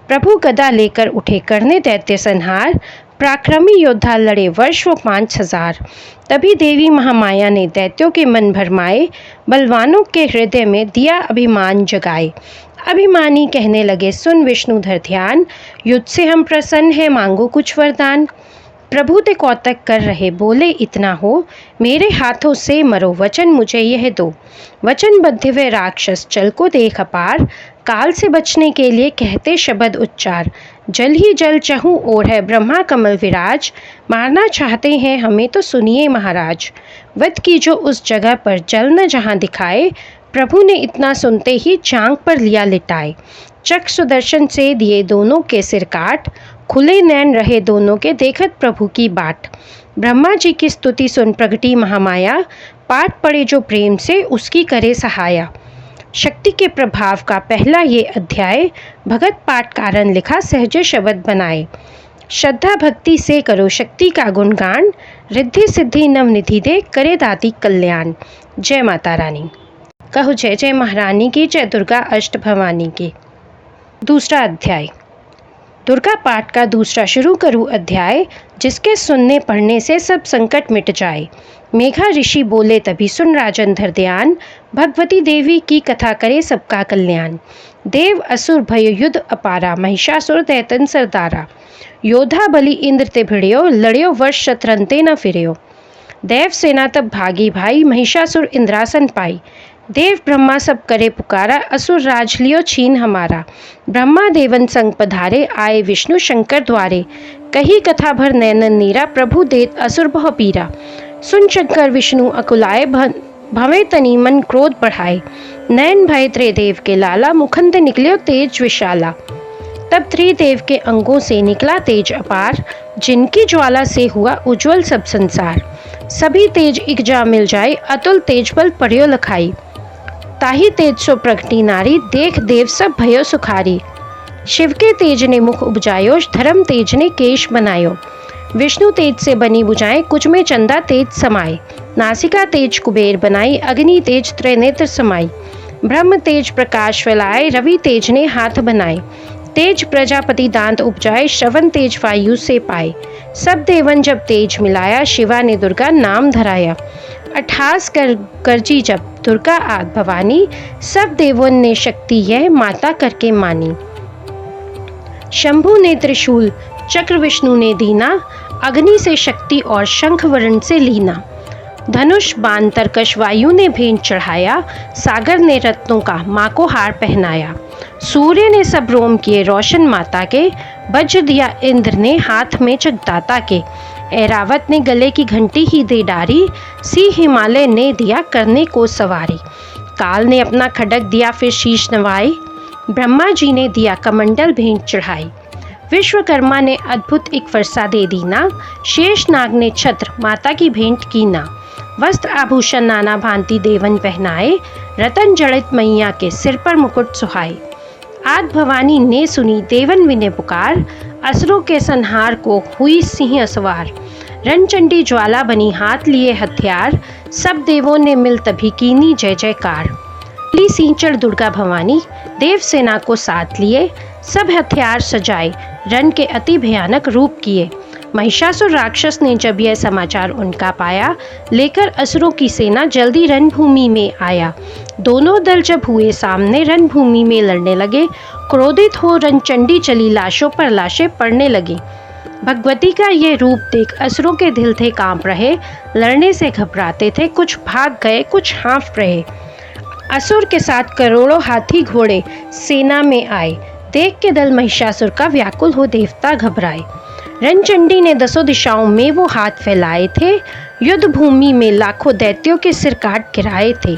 प्रभु गदा लेकर उठे करने दैत्य संहार, पराक्रमी योद्धा लड़े वर्ष वो 5000। तभी देवी महामाया ने दैत्यों के मन भरमाए, बलवानों के हृदय में दिया अभिमान जगाए। अभिमानी कहने लगे सुन विष्णुधर ध्यान, युद्ध से हम प्रसन्न हैं मांगो कुछ वरदान। प्रभु ते कौतक कर रहे बोले इतना हो, मेरे हाथों से मरो वचन मुझे यह दो। वचन बद्ध वे राक्षस चल को देख अपार, काल से बचने के लिए कहते शब्द उच्चार। जल ही जल चहूँ ओर है ब्रह्मा कमल विराज, मारना चाहते हैं हमें तो सुनिए महाराज। वध की जो उस जगह पर जल न जहाँ दिखाए, प्रभु ने इतना सुनते ही चांग पर लिया लिटाए। चक्र सुदर्शन से दिए दोनों के सिर काट, खुले नैन रहे दोनों के देखत प्रभु की बाट। ब्रह्मा जी की स्तुति सुन प्रगटी महामाया, पाठ पड़े जो प्रेम से उसकी करे सहाया। शक्ति के प्रभाव का पहला ये अध्याय, भगत पाठ कारण लिखा सहज शब्द बनाए। श्रद्धा भक्ति से करो शक्ति का गुणगान, रिद्धि सिद्धि नवनिधि दे करे दाती कल्याण। जय माता रानी। कहो जय जय महारानी की, जय दुर्गा अष्ट भवानी की। दूसरा अध्याय, दुर्गा पाठ का दूसरा शुरू करूँ अध्याय, जिसके सुनने पढ़ने से सब संकट मिट जाए। मेघा ऋषि बोले तभी सुन राजन धर ध्यान, भगवती देवी की कथा करे सबका कल्याण। देव असुर भय युद्ध अपारा, महिषासुर दैतन सरदारा। योद्धा बलि इंद्र ते भिड़ियो, लड़ियो वर्ष शतरंते न फिरियो। देव सेना तब भागी भाई, महिषासुर इंद्रासन पाई। देव ब्रह्मा सब करे पुकारा, असुर राज लियो छीन हमारा। ब्रह्मा देवन संग पधारे, आए विष्णु शंकर द्वारे। कही कथा भर नैनन नीरा, प्रभु देत असुर बहु पीरा। सुन शंकर विष्णु अकुलाए, भवे तनी मन क्रोध बढ़ाए। नैन भय त्रिदेव के लाला, मुखंद निकलियो तेज विशाला। तब त्रिदेव के अंगों से निकला तेज अपार, जिनकी ज्वाला से हुआ उज्ज्वल सब संसार। सभी तेज एक जा मिल जाए, अतुल तेज बल पड़ियो लखाई। ताही तेज सो प्रगटी नारी, देख देव सब भयो सुखारी। शिव के तेज ने मुख उपजायो, धर्म तेज ने केश बनायो। विष्णु तेज से बनी बुझाएं, कुछ में चंदा तेज समाए। नासिका तेज कुबेर बनाई, अग्नि तेज त्रिनेत्र समाई। ब्रह्म तेज प्रकाश फैलाए, रवि तेज ने हाथ बनाए। तेज प्रजापति दांत उपजाए, श्रवण तेज वायु से पाए। सब देवन जब तेज मिलाया, शिवा ने दुर्गा नाम धराया। 28 गर्जी जब दुर्गा आद भवानी, सब देवों ने शक्ति यह माता करके मानी। शंभु ने त्रिशूल चक्र, विष्णु ने दीना, अग्नि से शक्ति और शंख वर्ण से लीना। धनुष बाण तरकश वायु ने भेंट चढ़ाया, सागर ने रत्नों का माँ को हार पहनाया। सूर्य ने सब रोम किए रोशन माता के, वज्र दिया इंद्र ने हाथ में जगदाता के। ऐरावत ने गले की घंटी ही दे डारी, सी हिमालय ने दिया करने को सवारी। काल ने अपना खड्ग दिया फिर शीश नवाई, ब्रह्मा जी ने दिया कमंडल भेंट चढ़ाई। विश्वकर्मा ने अद्भुत एक फरसा दे दीना, शेष नाग ने छत्र माता की भेंट कीना। वस्त्र आभूषण नाना भांति देवन पहनाए, रतन जड़ित मैया के सिर पर मुकुट सुहाए। आद भवानी ने सुनी देवन विने पुकार, असुरों के संहार को हुई सिंह सवार। रणचंडी ज्वाला बनी हाथ लिए हथियार, सब देवों ने मिल तभी कीनी जय जयकार। ली सींचड़ दुर्गा भवानी, देव सेना को साथ लिए, सब हथियार सजाए, रण के अति भयानक रूप किए। महिषासुर राक्षस ने जब यह समाचार उनका पाया, लेकर असुरों की सेना जल्दी रणभूमि में आया। दोनों दल जब हुए सामने, रणभूमि में लड़ने लगे। क्रोधित हो रणचंडी चली, लाशों पर लाशें पड़ने लगी। भगवती का ये रूप देख असुरों के दिल थे कांप रहे, लड़ने से घबराते थे, कुछ भाग गए कुछ हाँफ रहे। असुर के साथ करोड़ों हाथी घोड़े सेना में आए, देख के दल महिषासुर का व्याकुल हो देवता घबराए। रणचंडी ने 10 दिशाओं में वो हाथ फैलाए थे, युद्ध भूमि में लाखों दैत्यों के सिर काट गिराए थे।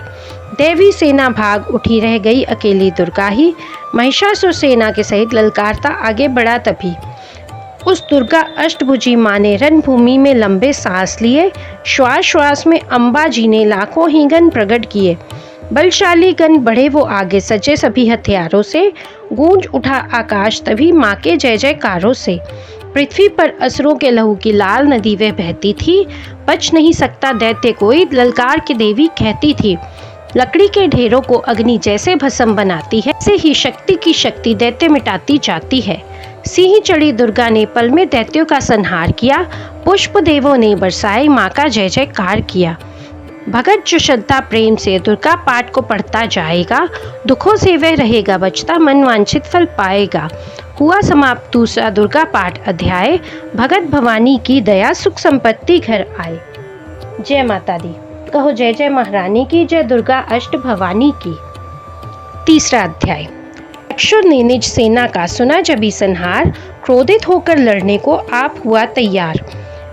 देवी सेना भाग उठी, रह गई अकेली दुर्गा ही। महिषासुर सेना के सहित ललकारता आगे बढ़ा तभी। उस दुर्गा अष्टभुजी माँ ने रणभूमि में लंबे सांस लिए, श्वास श्वास में अम्बा जी ने लाखों ही गण प्रकट किए। बलशाली गण बढ़े वो आगे, सजे सभी हथियारों से, गूंज उठा आकाश तभी माँ के जय जयकारों से। पृथ्वी पर असुरों के लहू की लाल नदी वह बहती थी, बच नहीं सकता दैत्य कोई, ललकार की देवी कहती थी। लकड़ी के ढेरों को अग्नि जैसे भस्म बनाती है, ऐसे ही शक्ति की शक्ति दैत्य मिटाती जाती है। सिंह चढ़ी दुर्गा ने पल में दैत्यों का संहार किया, पुष्प देवों ने बरसाए, माँ का जय जयकार किया। भगत जो श्रद्धा प्रेम से दुर्गा पाठ को पढ़ता जाएगा, दुखों से वह रहेगा बचता, मन वांछित फल पाएगा। हुआ समाप्त दूसरा दुर्गा पाठ अध्याय। भगत भवानी की दया, सुख संपत्ति घर आए। जय माता दी। कहो जय जय महारानी की, जय दुर्गा अष्ट भवानी की। तीसरा अध्याय। अक्षुर ने निज सेना का सुना जभी संहार, क्रोधित होकर लड़ने को आप हुआ तैयार।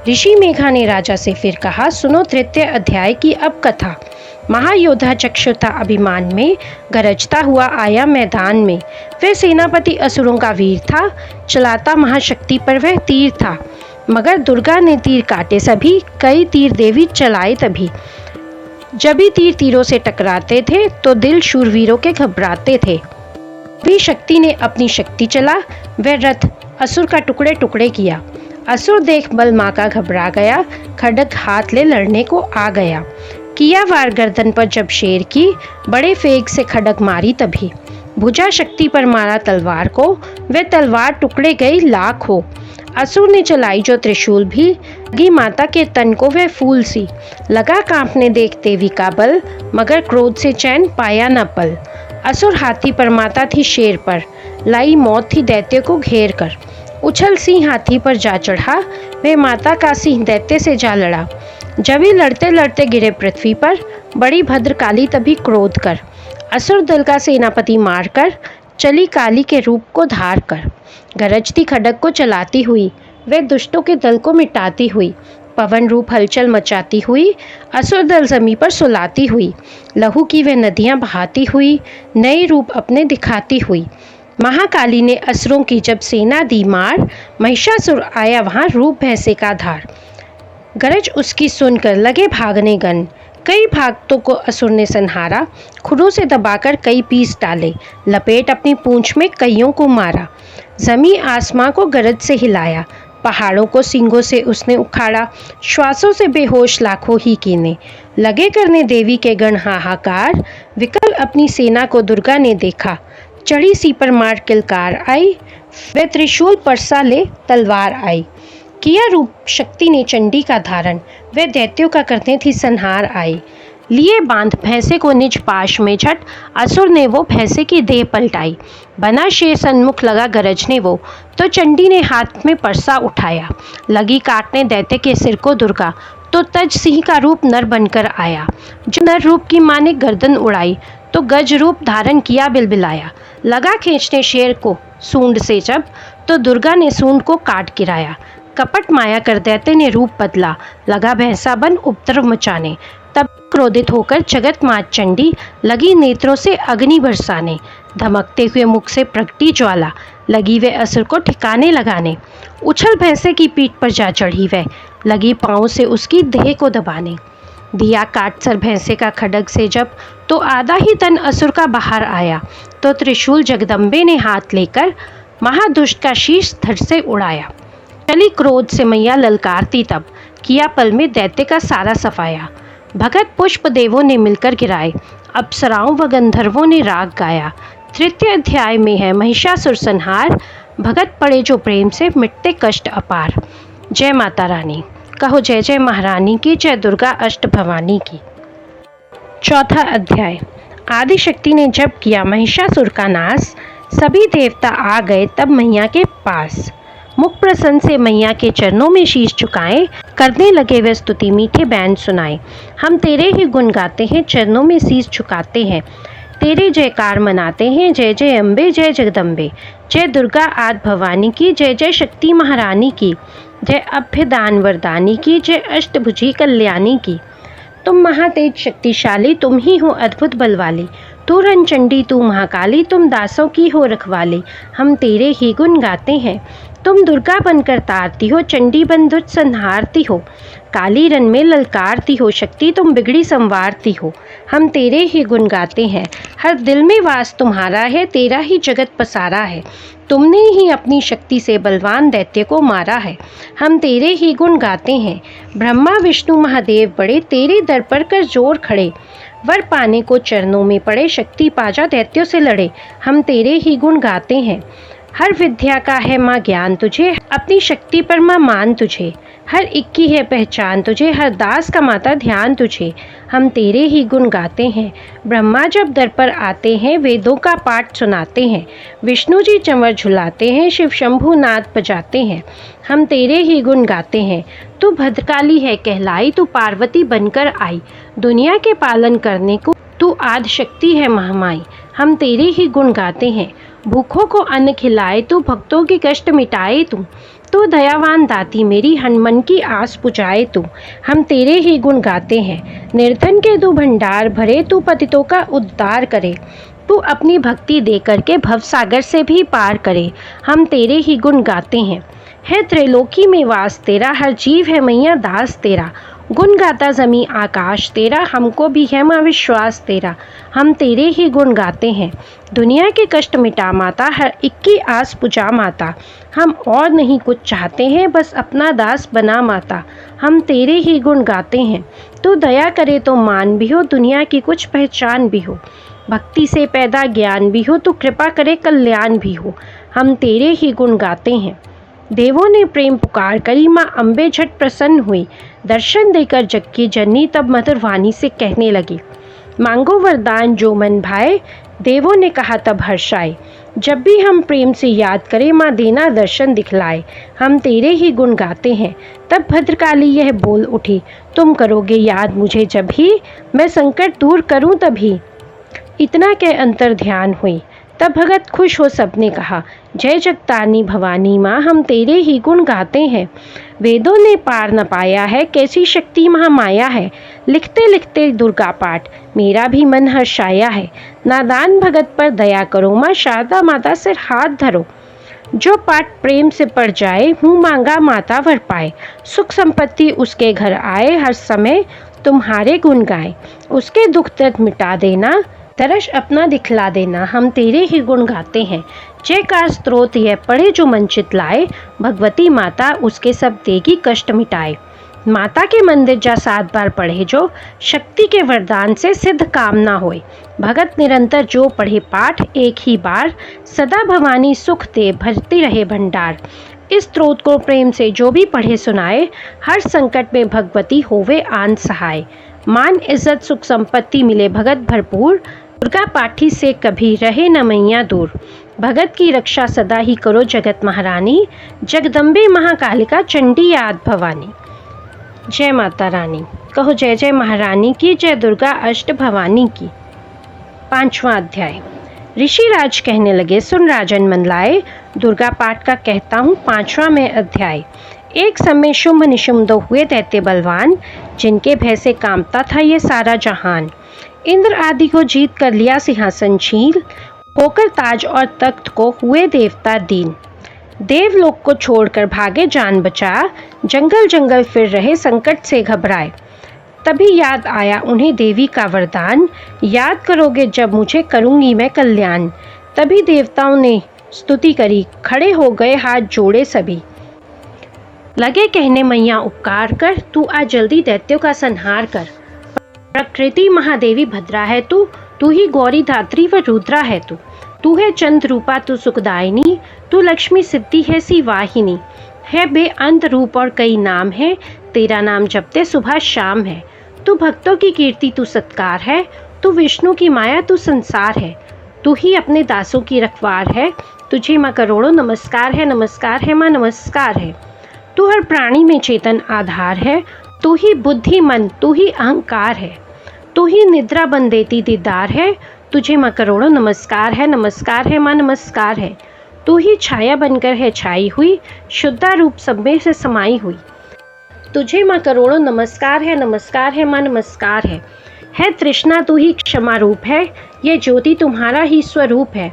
ऋषि मेघा ने राजा से फिर कहा, सुनो तृतीय अध्याय की अब कथा। महायोद्धा चक्षुता अभिमान में, गरजता हुआ आया मैदान में। वह सेनापति असुरों का वीर था, चलाता महाशक्ति पर वह तीर था। मगर दुर्गा ने तीर काटे सभी, कई तीर देवी चलाए तभी। जब भी तीर तीरों से टकराते थे तो दिल शूरवीरों के घबराते थे। भी शक्ति ने अपनी शक्ति चला, वह रथ असुर का टुकड़े टुकड़े किया। असुर देख बल माँ का घबरा गया, खड्ग हाथ ले लड़ने को आ गया। किया वार गर्दन पर जब शेर की, बड़े फेग से खड्ग मारी तभी। भुजा शक्ति पर मारा तलवार को, वह तलवार टुकड़े गई लाख हो। असुर ने चलाई जो त्रिशूल भी, लगी माता के तन को वह फूल सी। लगा कांपने देख देवी का बल, मगर क्रोध से चैन पाया न पल। असुर हाथी पर, माता थी शेर पर, लाई मौत थी दैत्य को घेर कर। उछल सिंह हाथी पर जा चढ़ा, वह माता का सिंह दैत्य से जा लड़ा। जब ही लड़ते लड़ते गिरे पृथ्वी पर, बड़ी भद्रकाली तभी क्रोध कर। असुर दल का सेनापति मारकर, चली काली के रूप को धार कर। गरजती खड्ग को चलाती हुई, वह दुष्टों के दल को मिटाती हुई। पवन रूप हलचल मचाती हुई, असुर दल जमी पर सुलाती हुई। लहू की वह नदियां बहाती हुई, नए रूप अपने दिखाती हुई। महाकाली ने असुरों की जब सेना दी मार, महिषासुर आया वहां रूप भैंसे का धार। गरज उसकी सुनकर लगे भागने गण, कई भागतों को असुर ने संहारा। खुरों से दबाकर कई पीस डाले, लपेट अपनी पूंछ में कईयों को मारा। जमी आसमां को गरज से हिलाया, पहाड़ों को सींगों से उसने उखाड़ा। श्वासों से बेहोश लाखों ही कीने, लगे करने देवी के गण हाहाकार। विकल अपनी सेना को दुर्गा ने देखा, चढ़ी सी पर मार किलकार आई। वह त्रिशूल परसा ले तलवार आई, किया रूप शक्ति ने चंडी का धारण। वह दैत्यों का करते थी संहार आई। लिए बांध भैंसे को निज पाश में झट, असुर ने वो भैंसे की देह पलटाई। बना शेर सन्मुख लगा गरजने वो, तो चंडी ने हाथ में परसा उठाया। लगी काटने दैत्य के सिर को दुर्गा, तो तज सिंह का रूप नर बनकर आया। जो नर रूप की माँ ने गर्दन उड़ाई, तो गज रूप धारण किया बिलबिलाया। लगा खींचने शेर को सूंड से जब, तो दुर्गा ने सूंड को काट गिराया। कपट माया कर दैत्य ने रूप बदला, लगा भैंसा बन उपद्रव मचाने। तब क्रोधित होकर जगत मात चंडी, लगी नेत्रों से अग्नि बरसाने। धमकते हुए मुख से प्रगटी ज्वाला, लगी वे असुर को ठिकाने लगाने। उछल भैंसे की पीठ पर जा चढ़ी वह, लगी पाँव से उसकी देह को दबाने। दिया काट सर भैंसे का खड्ग से जब, तो आधा ही तन असुर का बाहर आया। तो त्रिशूल जगदम्बे ने हाथ लेकर, महादुष्ट का शीश धड़ से उड़ाया। चली क्रोध से मैया ललकारती तब, किया पल में दैत्य का सारा सफाया। भगत पुष्प देवों ने मिलकर गिराए, अप्सराओं व गंधर्वों ने राग गाया। तृतीय अध्याय में है महिषासुर संहार, भगत पड़े जो प्रेम से मिटते कष्ट अपार। जय माता रानी। कहो जय जय महारानी की, जय दुर्गा अष्ट भवानी की। चौथा अध्याय। आदिशक्ति ने जब किया महिषासुर का नाश, सभी देवता आ गए तब मैया के पास। मुख प्रसन्न से मैया के चरणों में शीश झुकाए, करने लगे वे स्तुति मीठे बैन सुनाए। हम तेरे ही गुण गाते हैं, चरणों में शीश झुकाते हैं, तेरे जयकार मनाते हैं। जय जय अम्बे, जय जगदम्बे, जय दुर्गा आद भवानी की, जय जय शक्ति महारानी की, जय अभ्यदान वरदानी की, जय अष्टभुजी कल्याणी की। तुम महातेज शक्तिशाली, तुम ही हो अद्भुत बलवाली। तू रणचंडी, तू महाकाली, तुम दासों की हो रखवाली। हम तेरे ही गुण गाते हैं। तुम दुर्गा बनकर तारती हो, चंडी बन दुष्ट संहारती हो। काली रन में ललकारती हो, शक्ति तुम बिगड़ी संवारती हो। हम तेरे ही गुण गाते हैं, हर दिल में वास तुम्हारा है, तेरा ही जगत पसारा है। तुमने ही अपनी शक्ति से बलवान दैत्य को मारा है। हम तेरे ही गुण गाते हैं। ब्रह्मा विष्णु महादेव बड़े, तेरे दर पर कर जोर खड़े। वर पाने को चरणों में पड़े, शक्ति पाजा दैत्यों से लड़े। हम तेरे ही गुण गाते हैं। हर विद्या का है माँ ज्ञान तुझे, अपनी शक्ति पर माँ मान तुझे। हर एक की है पहचान तुझे, हर दास का माता ध्यान तुझे। हम तेरे ही गुण गाते हैं। ब्रह्मा जब दर पर आते हैं, वेदों का पाठ सुनाते हैं। विष्णु जी चंवर झुलाते हैं, शिव शंभु नाद बजाते हैं। हम तेरे ही गुण गाते हैं। तू भद्रकाली है कहलाई, तू पार्वती बनकर आई। दुनिया के पालन करने को तू आदि शक्ति है महामाई। हम तेरे ही गुण गाते हैं। भूखों को अन्न खिलाए तू, भक्तों के कष्ट मिटाए तू दयावान दाती मेरी, हनुमान की आस पुजाए तू। हम तेरे ही गुण गाते हैं। निर्धन के तू भंडार भरे, तू पतितों का उद्धार करे। तू अपनी भक्ति दे करके भवसागर से भी पार करे। हम तेरे ही गुण गाते हैं। है त्रैलोकी में वास तेरा, हर जीव है मैया दास तेरा। गुण गाता जमी आकाश तेरा, हमको भी है माँ विश्वास तेरा। हम तेरे ही गुण गाते हैं। दुनिया के कष्ट मिटा माता, हर एक की आस पुजा माता। हम और नहीं कुछ चाहते हैं, बस अपना दास बना माता। हम तेरे ही गुण गाते हैं। तू दया करे तो मान भी हो, दुनिया की कुछ पहचान भी हो। भक्ति से पैदा ज्ञान भी हो, तो कृपा करे कल्याण भी हो। हम तेरे ही गुण गाते हैं। देवों ने प्रेम पुकार करी। माँ अम्बे झट प्रसन्न हुई। दर्शन देकर जग की जननी तब मधुर वाणी से कहने लगी, मांगो वरदान जो मन भाए। देवों ने कहा तब हर्षाए, जब भी हम प्रेम से याद करें माँ देना दर्शन दिखलाए। हम तेरे ही गुण गाते हैं। तब भद्रकाली यह बोल उठी, तुम करोगे याद मुझे जब ही, मैं संकट दूर करूं तभी। इतना के अंतर ध्यान हुई। तब भगत खुश हो सबने कहा, जय जगतारनी भवानी माँ, हम तेरे ही गुण गाते हैं। वेदों ने पार न पाया है, कैसी शक्ति महामाया है। लिखते लिखते दुर्गा पाठ मेरा भी मन हर्षाया है। नादान भगत पर दया करो माँ, शारदा माता सिर हाथ धरो। जो पाठ प्रेम से पढ़ जाए, मुँह मांगा माता वर पाए। सुख संपत्ति उसके घर आए, हर समय तुम्हारे गुण गाए। उसके दुख दर्द मिटा देना, तरस अपना दिखला देना। हम तेरे ही गुण गाते हैं। जयकार स्त्रोत यह पढ़े जो मन चित लाए, भगवती माता उसके सब देगी कष्ट मिटाए। माता के मंदिर जा 7 बार पढ़े जो, शक्ति के वरदान से सिद्ध काम ना होए। भगत निरंतर जो पढ़े पाठ एक ही बार, सदा भवानी सुख दे भरती रहे भंडार। इस स्त्रोत को प्रेम से जो भी पढ़े सुनाए, हर संकट में भगवती होवे आन सहाय। मान इज्जत सुख संपत्ति मिले भगत भरपूर, दुर्गा पाठी से कभी रहे न मैया दूर। भगत की रक्षा सदा ही करो जगत महारानी, जगदम्बे महाकालिका चंडी याद भवानी। जय माता रानी। कहो जय जय महारानी की, जय दुर्गा अष्ट भवानी की। 5वां अध्याय। ऋषि राज कहने लगे, सुन राजन मन लाए, दुर्गा पाठ का कहता हूँ 5वां में अध्याय। एक समय शुंभ निशुंभ दो हुए दैत्य बलवान, जिनके भय से कांपता था ये सारा जहान। इंद्र आदि को जीत कर लिया सिंहासनशील, होकर ताज और तख्त को हुए देवता दीन। देवलोक को छोड़कर भागे जान बचा, जंगल जंगल फिर रहे संकट से घबराए। तभी याद आया उन्हें देवी का वरदान, याद करोगे जब मुझे करूंगी मैं कल्याण। तभी देवताओं ने स्तुति करी, खड़े हो गए हाथ जोड़े सभी। लगे कहने मैया उपकार कर, तू आ जल्दी दैत्यों का संहार कर। प्रकृति महादेवी भद्रा है तू ही गौरी धात्री व रुद्रा है तू है चंद्र रूपा तू सुखदायिनी, तू लक्ष्मी सिद्धि है सी वाहिनी। है बेअंत रूप और कई नाम है, तेरा नाम जपते सुबह शाम है। तू भक्तों की कीर्ति तू सत्कार है, तू विष्णु की माया तू संसार है। तू ही अपने दासों की रखवार है, तुझे माँ करोड़ों नमस्कार है माँ नमस्कार है। तू हर प्राणी में चेतन आधार है, तू ही बुद्धि मन तू ही अहंकार है। तू ही निद्रा बन देती दीदार है, तुझे माँ करोड़ों नमस्कार है माँ नमस्कार है। तू ही छाया बनकर है छाई हुई, शुद्धा रूप सब में से समाई हुई। तुझे माँ करोड़ों नमस्कार है माँ नमस्कार है। तृष्णा तू ही क्षमा रूप है, ये ज्योति तुम्हारा ही स्वरूप है।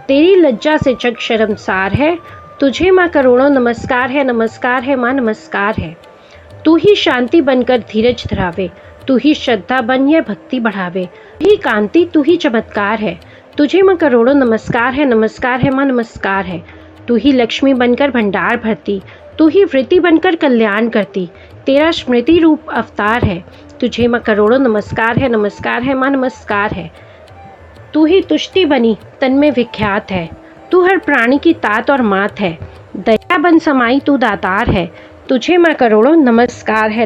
तेरी लज्जा से जग शर्मसार है, तुझे माँ करोड़ों नमस्कार है माँ नमस्कार है। तू ही शांति बनकर धीरज धरावे, तू ही श्रद्धा बन यह भक्ति बढ़ावे। तू ही कांति तू ही चमत्कार है, तुझे माँ करोड़ों नमस्कार है माँ नमस्कार है। तू ही लक्ष्मी बनकर भंडार भरती, तू ही वृत्ति बनकर कल्याण करती। तेरा स्मृति रूप अवतार है, तुझे माँ करोड़ों नमस्कार है माँ नमस्कार है। तू ही तुष्टि बनी तन में विख्यात है, तू हर प्राणी की तात और मात है। दया बन समाई तू दातार है, तुझे माँ करोड़ों नमस्कार है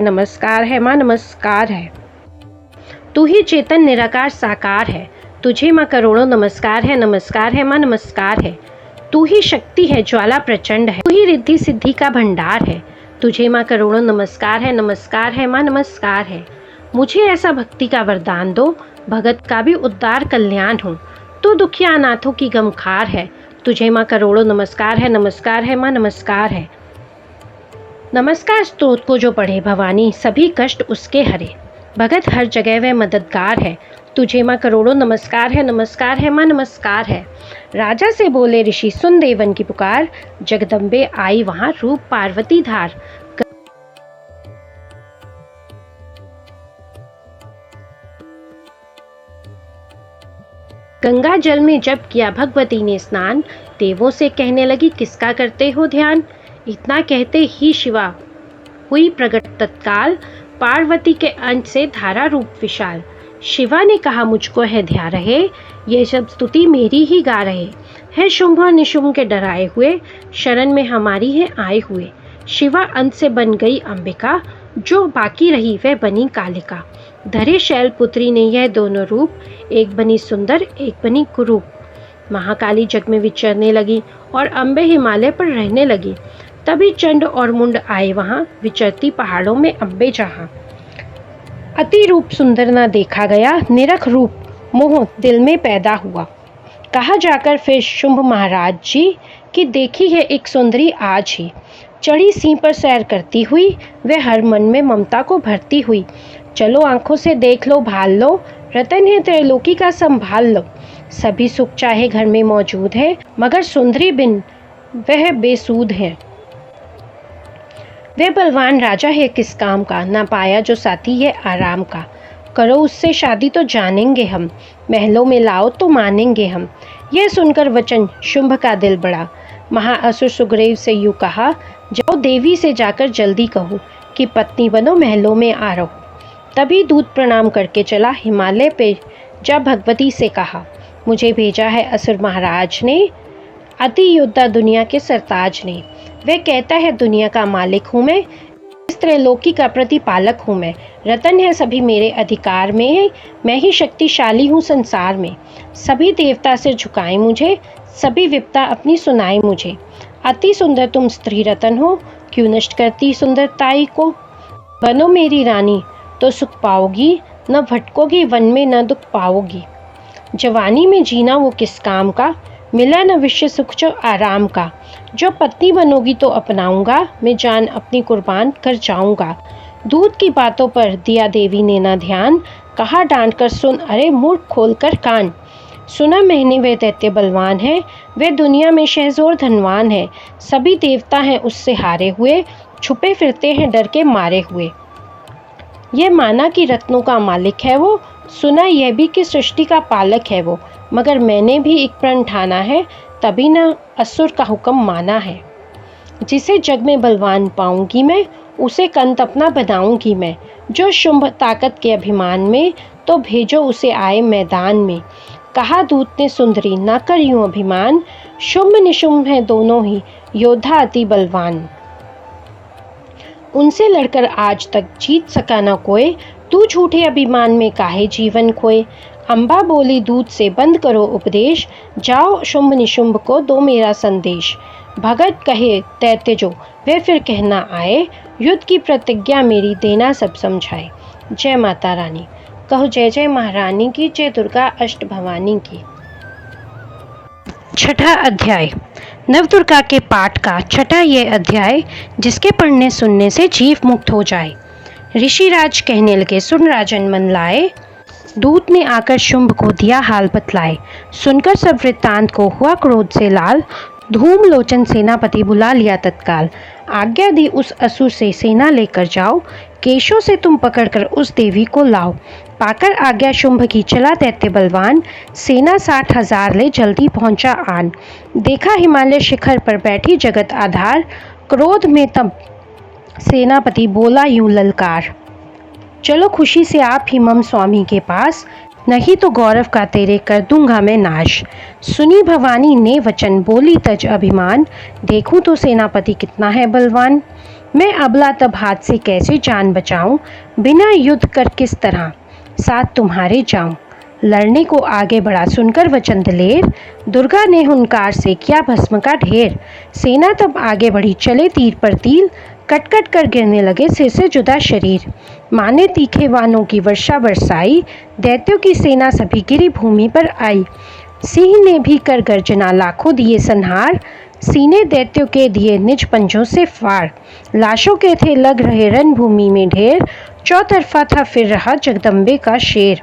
माँ नमस्कार है। तू ही चेतन निराकार साकार है, तुझे माँ करोड़ों नमस्कार है माँ नमस्कार है। तू ही शक्ति है ज्वाला प्रचंड है, तू ही रिद्धि सिद्धि का भंडार है। तुझे माँ करोड़ों नमस्कार है माँ नमस्कार है। मुझे ऐसा भक्ति का वरदान दो, भगत का भी उद्धार कल्याण हो। तू दुखिया अनाथों की गमखार है, तुझे माँ करोड़ों नमस्कार है माँ नमस्कार है। नमस्कार स्तोत्र को जो पढ़े भवानी, सभी कष्ट उसके हरे। भगत हर जगह वह मददगार है, तुझे माँ करोड़ों नमस्कार है माँ नमस्कार है। राजा से बोले ऋषि सुन देवन की पुकार, जगदम्बे आई वहाँ रूप पार्वती धार। गंगा जल में जब किया भगवती ने स्नान, देवों से कहने लगी किसका करते हो ध्यान। इतना कहते ही शिवा हुई प्रकट तत्काल, पार्वती के अंश से धारा रूप विशाल। शिवा ने कहा, मुझको है ध्या रहे, ये सब स्तुति मेरी ही गा रहे हैं। शुंभ और निशुंभ के डराए हुए शरण में हमारी है आए हुए। शिवा अंत से बन गई अंबिका, जो बाकी रही वह बनी कालिका। धरे शैलपुत्री ने यह दोनों रूप, एक बनी सुंदर एक बनी कुरूप। महाकाली जग में विचरने लगी और अम्बे हिमालय पर रहने लगी। तभी चंड और मुंड आए वहाँ, विचरती पहाड़ों में अम्बे जहाँ। अति रूप सुंदर ना देखा गया, निरख रूप मोह दिल में पैदा हुआ। कहा जाकर फिर शुंभ महाराज जी कि देखी है एक सुंदरी आज ही, चढ़ी सिंह पर सैर करती हुई, वह हर मन में ममता को भरती हुई। चलो आंखों से देख लो भाल लो, रतन है त्रैलोकी का संभाल लो। सभी सुख चाहे घर में मौजूद है, मगर सुंदरी बिन वह बेसूद है। वह बलवान राजा है किस काम का, ना पाया जो साथी है आराम का। करो उससे शादी तो जानेंगे हम, महलों में लाओ तो मानेंगे हम। यह सुनकर वचन शुंभ का दिल बढ़ा। महाअसुर सुग्रीव से यूँ कहा, जाओ देवी से जाकर जल्दी कहो कि पत्नी बनो महलों में आ रहो। तभी दूत प्रणाम करके चला हिमालय पे, जा भगवती से कहा, मुझे भेजा है असुर महाराज ने, अति योद्धा दुनिया के सरताज ने। वह कहता है दुनिया का मालिक हूँ मैं, इस त्रैलोकी का प्रतिपालक हूँ मैं। रतन है सभी मेरे अधिकार में है, मैं ही शक्तिशाली हूँ संसार में। सभी देवता से झुकाएं मुझे, सभी विपदा अपनी सुनाएं मुझे। अति सुंदर तुम स्त्री रतन हो, क्यों नष्ट करती सुंदरताई को। बनो मेरी रानी तो सुख पाओगी, न भटकोगी वन में न दुख पाओगी। जवानी में जीना वो किस काम का, मिला न विश्व सुख जो आराम का। जो पत्नी बनोगी तो अपनाऊंगा, मैं जान अपनी कुर्बान कर जाऊंगा। दूध की बातों पर दिया देवी ने ना ध्यान, कहा डांट कर सुन अरे मूर्ख खोल कर कान। सुना मैंने वह दैत्य बलवान है, वह दुनिया में शहजोर धनवान है। सभी देवता हैं उससे हारे हुए, छुपे फिरते हैं डर के मारे हुए। यह माना कि रत्नों का मालिक है वो, सुना यह भी कि सृष्टि का पालक है वो। मगर मैंने भी एक प्रण ठाना है, तभी न असुर का हुक्म माना है। जिसे जग में बलवान पाऊंगी मैं, उसे कंत अपना बनाऊंगी मैं। जो शुंभ ताकत के अभिमान में, तो भेजो उसे आए मैदान में। कहा दूत ने सुंदरी ना कर यूं अभिमान, शुंभ निशुंभ हैं दोनों ही योद्धा अति बलवान। उनसे लड़कर आज तक जीत सका न कोई, तू झूठे अभिमान में काहे जीवन खोए। अम्बा बोली दूत से बंद करो उपदेश, जाओ शुंभ निशुंभ को दो मेरा संदेश। भगत कहे दैत्य जो वे फिर कहना आए, युद्ध की प्रतिज्ञा मेरी देना सब समझाए। जय माता रानी। कहो जय जय महारानी की, जय दुर्गा अष्ट भवानी की। छठा अध्याय। नवदुर्गा के पाठ का छठा ये अध्याय, जिसके पढ़ने सुनने से जीव मुक्त हो जाए। ऋषिराज कहने लगे, सुन राजन मन लाए। दूत ने आकर शुंभ को दिया हाल बतलाए। सुनकर सब वृत्तांत को हुआ क्रोध से लाल। धूम लोचन सेनापति बुला लिया तत्काल। आज्ञा दी उस असुर से सेना लेकर जाओ, केशों से तुम पकड़कर उस देवी को लाओ। पाकर आज्ञा शुंभ की चला दैत्य बलवान, सेना 60,000 ले जल्दी पहुंचा आन। देखा हिमालय शिखर पर बैठी जगत आधार, क्रोध में तब सेनापति बोला यूं ललकार, चलो खुशी से आप ही मम स्वामी के पास, नहीं तो गौरव का तेरे कर दूंगा मैं नाश। सुनी भवानी ने वचन बोली तज अभिमान, देखूं तो सेनापति कितना है बलवान। मैं अबला तब हाथ से कैसे जान बचाऊं, बिना युद्ध कर किस तरह साथ तुम्हारे जाऊं। लड़ने को आगे बढ़ा सुनकर वचन दलेर, दुर्गा ने हुंकार से किया भस्म का ढेर। सेना तब आगे बढ़ी चले तीर पर तीर, कट कट कर गिरने लगे सिर से जुदा शरीर। माने तीखे वानों की वर्षा बरसाई, दैत्यों की सेना सभी गिरी भूमि पर आई। सिंह ने भी कर गर्जना लाखों दिए संहार, सीने दैत्यों के दिए निज पंजों से फाड़। लाशों के थे लग रहे रणभूमि में ढेर, चौतरफा था फिर रहा जगदम्बे का शेर।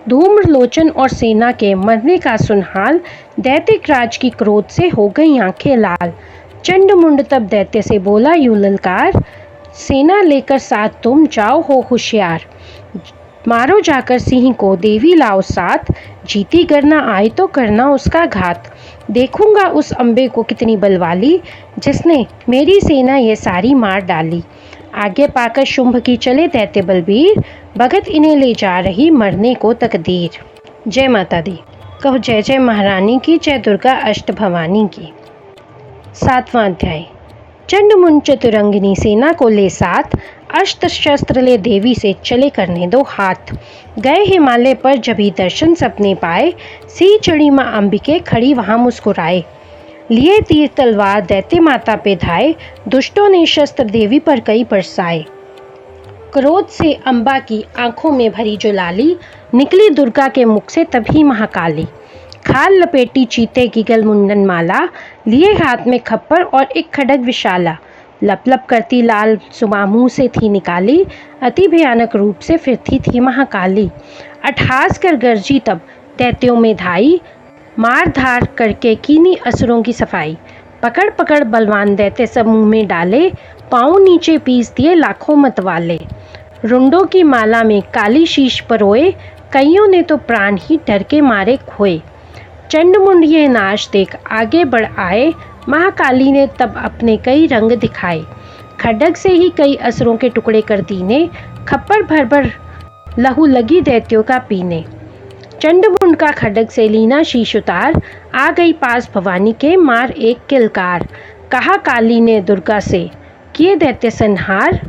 धूम्र लोचन और सेना के मरने का सुन हाल, दैत्य राज की क्रोध से हो गई आंखें लाल। चंड मुंड तब दैत्य से बोला यूं ललकार, सेना लेकर साथ तुम जाओ हो होशियार। मारो जाकर सिंह को देवी लाओ साथ, जीती करना आए तो करना उसका घात। देखूंगा उस अम्बे को कितनी बलवाली, जिसने मेरी सेना ये सारी मार डाली। आगे पाकर शुंभ की चले दैत्य बलबीर, भगत इन्हें ले जा रही मरने को तकदीर। जय माता दी। कहो जय जय महारानी की, जय दुर्गा अष्ट भवानी की। 7वां अध्याय। चंडमुंड चतुरंगिनी सेना को ले साथ, अस्त्र शस्त्र ले देवी से चले करने दो हाथ। गए हिमालय पर जब ही दर्शन सपने पाए, सी चढ़ी माँ अंबिके खड़ी वहाँ मुस्कुराए। लिए तीर तलवार दैत्य माता पे धाए, दुष्टों ने शस्त्र देवी पर कई बरसाए। क्रोध से अंबा की आंखों में भरी जो लाली, निकली दुर्गा के मुख से तभी महाकाली। खाल लपेटी चीते की गल मुंडन माला, लिए हाथ में खप्पर और एक खड्ग विशाला। लप लप करती लाल सुमा मुंह से थी निकाली, अति भयानक रूप से फिरती थी महाकाली। अट्ठास कर गरजी तब दैत्यों में धाई, मार धार करके कीनी असुरों की सफाई। पकड़ पकड़ बलवान दैत्य सब मुंह में डाले, पाँव नीचे पीस दिए लाखों मतवाले। रुंडों की माला में काली शीश परोए, कईयों ने तो प्राण ही डर के मारे खोए। चंडमुंड ये नाश देख आगे बढ़ आए, महाकाली ने तब अपने कई रंग दिखाए। खड्ग से ही कई असुरों के टुकड़े कर दीने, खप्पर भर भर लहू लगी दैत्यों का पीने। चंडमुंड का खड्ग से लीना शीश उतार, आ गई पास भवानी के मार एक किलकार। कहा काली ने दुर्गा से, किए दैत्य संहार,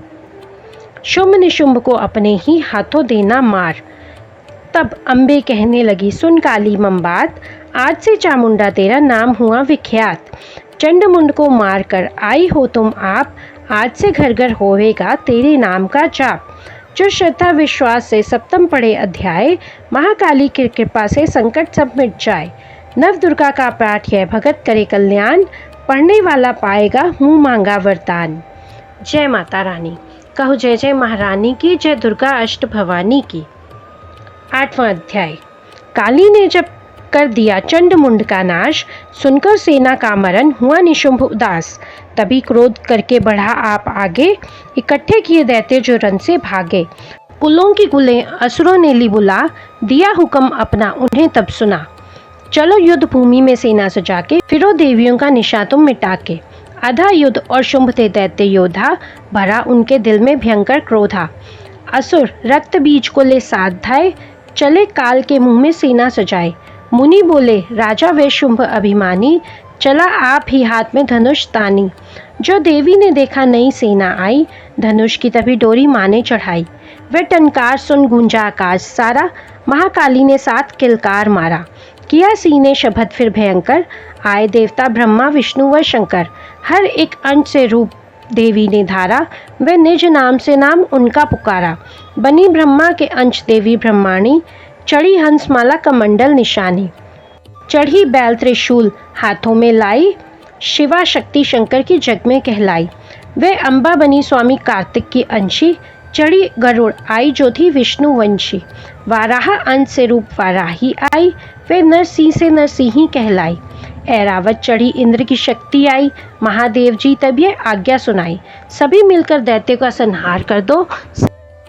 शुंभ निशुंभ को अपने ही हाथों देना मार। तब अम्बे कहने लगी सुन काली मम बात, आज से चामुंडा तेरा नाम हुआ विख्यात। चंडमुंड को मार कर आई हो तुम आप, आज से घर घर होवेगा तेरे नाम का जाप। जो श्रद्धा विश्वास से सप्तम पढ़े अध्याय, महाकाली की कृपा से संकट सब मिट जाए। नव दुर्गा का पाठ यह भगत करे कल्याण, पढ़ने वाला पाएगा मुँह मांगा वरदान। जय माता रानी। कहो जय जय महारानी की, जय दुर्गा अष्ट भवानी की। 8वां अध्याय। काली ने जब कर दिया चंडमुंड का नाश, सुनकर सेना का मरण हुआ निशुंभ उदास। तभी क्रोध करके बढ़ा आप आगे, इकट्ठे किए दैत्य जो रन से भागे। कुलों की कुलें असुरों ने ली बुला, दिया हुक्म अपना उन्हें तब सुना। चलो युद्ध भूमि में सेना सजा के, फिरो देवियों का निशा तुम मिटा के। आधा युद्ध और शुंभ थे दैत्य योद्धा, भरा उनके दिल में भयंकर क्रोधा। असुर रक्त बीज को ले साथ धाए, चले काल के मुंह में सेना सजाए। मुनि बोले राजा वे शुंभ अभिमानी, चला आप ही हाथ में धनुष तानी। जो देवी ने देखा नई सेना आई, धनुष की तभी डोरी माने चढ़ाई। वह टनकार सुन गूंजा आकाश सारा, महाकाली ने साथ किलकार मारा। किया सीने शब्द फिर भयंकर, आए देवता ब्रह्मा विष्णु व शंकर। हर एक अंश से रूप देवी ने धारा, वह निज नाम से नाम उनका पुकारा। बनी ब्रह्मा के अंश देवी ब्रह्माणी, चढ़ी हंसमाला कमंडल निशानी। चढ़ी बैल त्रिशूल हाथों में लाई, शिवा शक्ति शंकर की जग में कहलाई। वह अम्बा बनी स्वामी कार्तिक की अंशी, चढ़ी गरुड़ आई जो थी विष्णु वंशी। वाराह अंश से रूप वाराही आई, वे नरसिंह से नरसिंही कहलाई। ऐरावत चढ़ी इंद्र की शक्ति आई, महादेव जी तब ये आज्ञा सुनाई। सभी मिलकर दैत्य का संहार कर दो,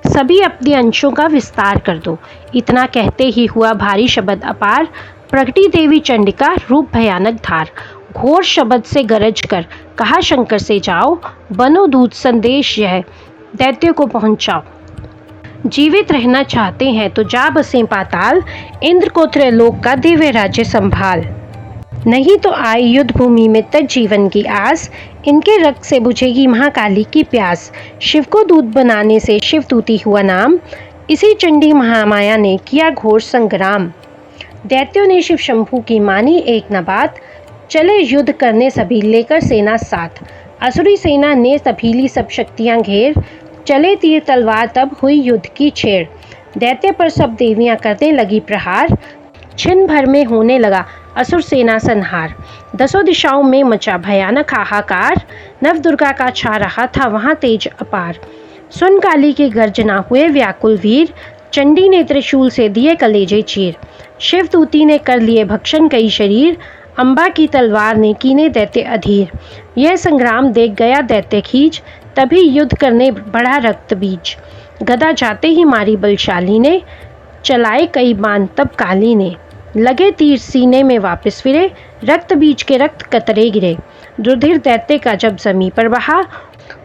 सभी अपने अंशों का विस्तार कर दो। इतना कहते ही हुआ भारी शब्द अपार, प्रगटी देवी चंडिका रूप भयानक धार। घोर शब्द से गरज कर कहा शंकर से जाओ, बनो दूत संदेश यह दैत्य को पहुंचाओ। जीवित रहना चाहते हैं तो जा बसें पाताल, इंद्र को त्रैलोक का दिव्य राज्य संभाल। नहीं तो आए युद्ध भूमि में तक जीवन की आस, इनके रक्त से बुझेगी महाकाली की प्यास। शिव को दूत बनाने से शिवदूती हुआ नाम, इसी चंडी महामाया ने किया घोर संग्राम। दैत्यों ने शिव शंभू की मानी एक न बात, चले युद्ध करने सभी लेकर सेना साथ। असुरी सेना ने तभीली सब शक्तियां घेर, चले तीर तलवार तब हुई युद्ध की छेड़। दैत्य पर सब देवियां करने लगी प्रहार, छिन भर में होने लगा असुर सेना संहार। दसों दिशाओं में मचा भयानक हाहाकार, नव दुर्गा का छा रहा था वहाँ तेज अपार। सुन काली की गर्जना हुए व्याकुल वीर, चंडी ने त्रिशूल से दिए कलेजे चीर। शिवदूती ने कर लिए भक्षण कई शरीर, अम्बा की तलवार ने कीने दैत्य अधीर। यह संग्राम देख गया दैत्य खींच, तभी युद्ध करने बढ़ा रक्त बीज। गदा जाते ही मारी बलशाली ने, चलाए कई बाण तब काली ने। लगे तीर सीने में वापस फिरे, रक्त बीज के रक्त कतरे गिरे। रुधिर दैत्य का जब जमी पर बहा,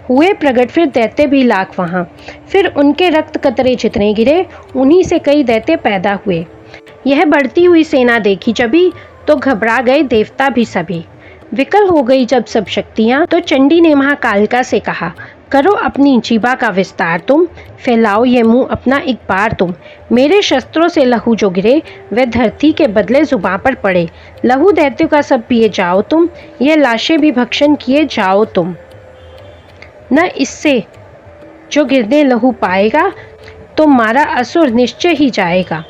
हुए प्रकट फिर दैत्य भी लाख वहाँ। फिर उनके रक्त कतरे जितने गिरे, उन्हीं से कई दैत्य पैदा हुए। यह बढ़ती हुई सेना देखी जभी, तो घबरा गए देवता भी सभी। विकल हो गई जब सब शक्तियाँ, तो चंडी ने महाकालिका से कहा, करो अपनी जीभा का विस्तार तुम, फैलाओ ये मुंह अपना एक बार तुम। मेरे शस्त्रों से लहू जो गिरे, वह धरती के बदले जुबां पर पड़े। लहू दैत्यों का सब पिए जाओ तुम, ये लाशें भी भक्षण किए जाओ तुम। न इससे जो गिरने लहू पाएगा, तो मारा असुर निश्चय ही जाएगा।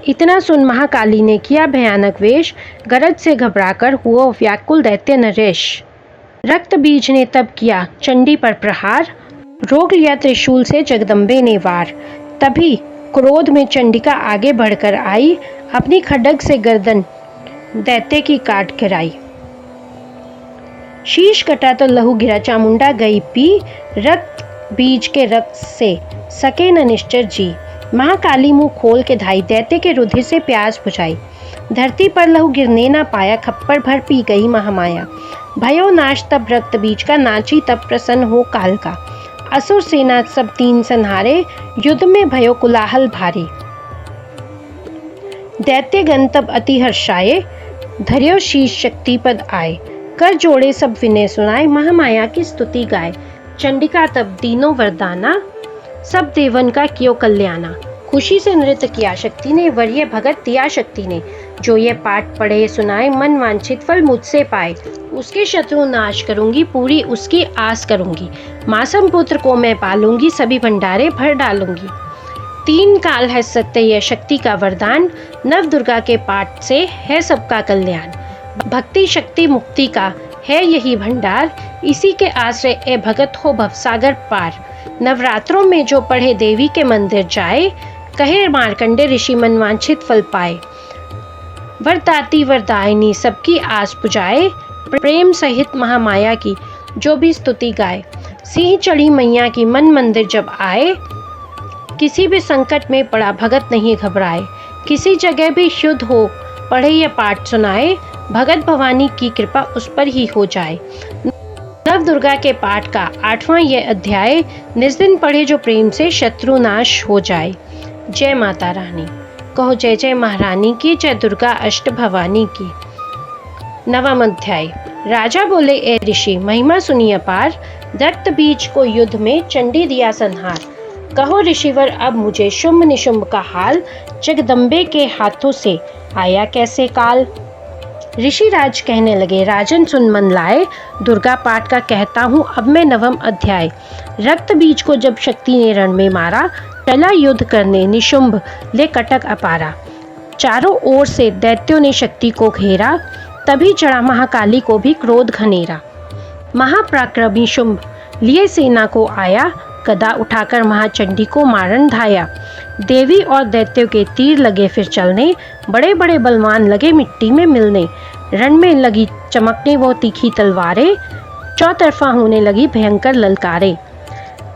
इतना सुन महाकाली ने किया भयानक वेश, गरज से घबराकर हुआ व्याकुल दैत्य नरेश। रक्त बीज ने तब किया चंडी पर प्रहार, रोक लिया त्रिशूल से जगदम्बे ने वार। तभी क्रोध में चंडिका आगे बढ़कर आई, अपनी खड्ग से गर्दन दैत्य की काट गिराई। शीश कटा तो लहू गिरा, चामुंडा गई पी, रक्त बीज के रक्त से सके न निश्चर जी। महाकाली मुंह खोल के धाई, दैत्य के रुधिर से प्यास बुझाई। धरती पर लहू गिरने ना पाया, खप्पर भर पी गई महामाया। भयो नाश तब रक्त बीज का, नाची तब प्रसन्न हो काल का। असुर सेना सब तीन संहारे, युद्ध में भयो कुलाहल भारी। दैत्य गण तब अति हर्षाए, धर्यो शीश शक्ति पद आए। कर जोड़े सब विनय सुनाए, महामाया की स्तुति गाए। चंडिका तब दीनो वरदाना, सब देवन का कियो कल्याणा। खुशी से नृत्य किया शक्ति ने, वरीय भगत दिया शक्ति ने। जो ये पाठ पढ़े सुनाए, मन वांछित फल मुझसे पाए। उसके शत्रु नाश करूंगी, पूरी उसकी आस करूंगी। मासम पुत्र को मैं पालूंगी, सभी भंडारे भर डालूंगी। 3 काल है सत्य यह शक्ति का वरदान, नव दुर्गा के पाठ से है सबका कल्याण। भक्ति शक्ति मुक्ति का है यही भंडार, इसी के आश्रय ए भगत हो भवसागर पार। नवरात्रों में जो पढ़े देवी के मंदिर जाए, कहे मार्कंडे ऋषि मनवांछित फल पाए। वरदाती वरदायिनी सबकी आस पुजाए, प्रेम सहित महामाया की जो भी स्तुति गाए। सिंह चढ़ी मैया की मन मंदिर जब आए, किसी भी संकट में पड़ा भगत नहीं घबराए। किसी जगह भी शुद्ध हो पढ़े या पाठ सुनाए, भगत भवानी की कृपा उस पर ही हो जाए। नव दुर्गा के पाठ का 8वां यह अध्याय, निज दिन पढ़े जो प्रेम से शत्रु नाश हो जाए। जय माता रानी। कहो जय जय महारानी की, जय दुर्गा अष्ट भवानी की। 9वां अध्याय। राजा बोले ए ऋषि, महिमा सुनी अपार, रक्त बीज को युद्ध में चंडी दिया संहार। कहो ऋषिवर अब मुझे शुंभ निशुंभ का हाल, जगदम्बे के हाथों से आया कैसे काल। ऋषि राज कहने लगे, राजन सुन मन लाए, दुर्गा पाठ का कहता हूँ अब मैं 9वां अध्याय। रक्त बीज को जब शक्ति ने रण में मारा, चला युद्ध करने निशुंभ ले कटक अपारा। चारों ओर से दैत्यों ने शक्ति को घेरा, तभी चढ़ा महाकाली को भी क्रोध घनेरा। महापराक्रमी शुंभ लिए सेना को आया, गदा उठाकर महाचंडी को मारन धाया। देवी और दैत्यों के तीर लगे फिर चलने, बड़े बड़े बलवान लगे मिट्टी में मिलने। रण में लगी चमकने वो तीखी तलवारें, चौतरफा होने लगी भयंकर ललकारे।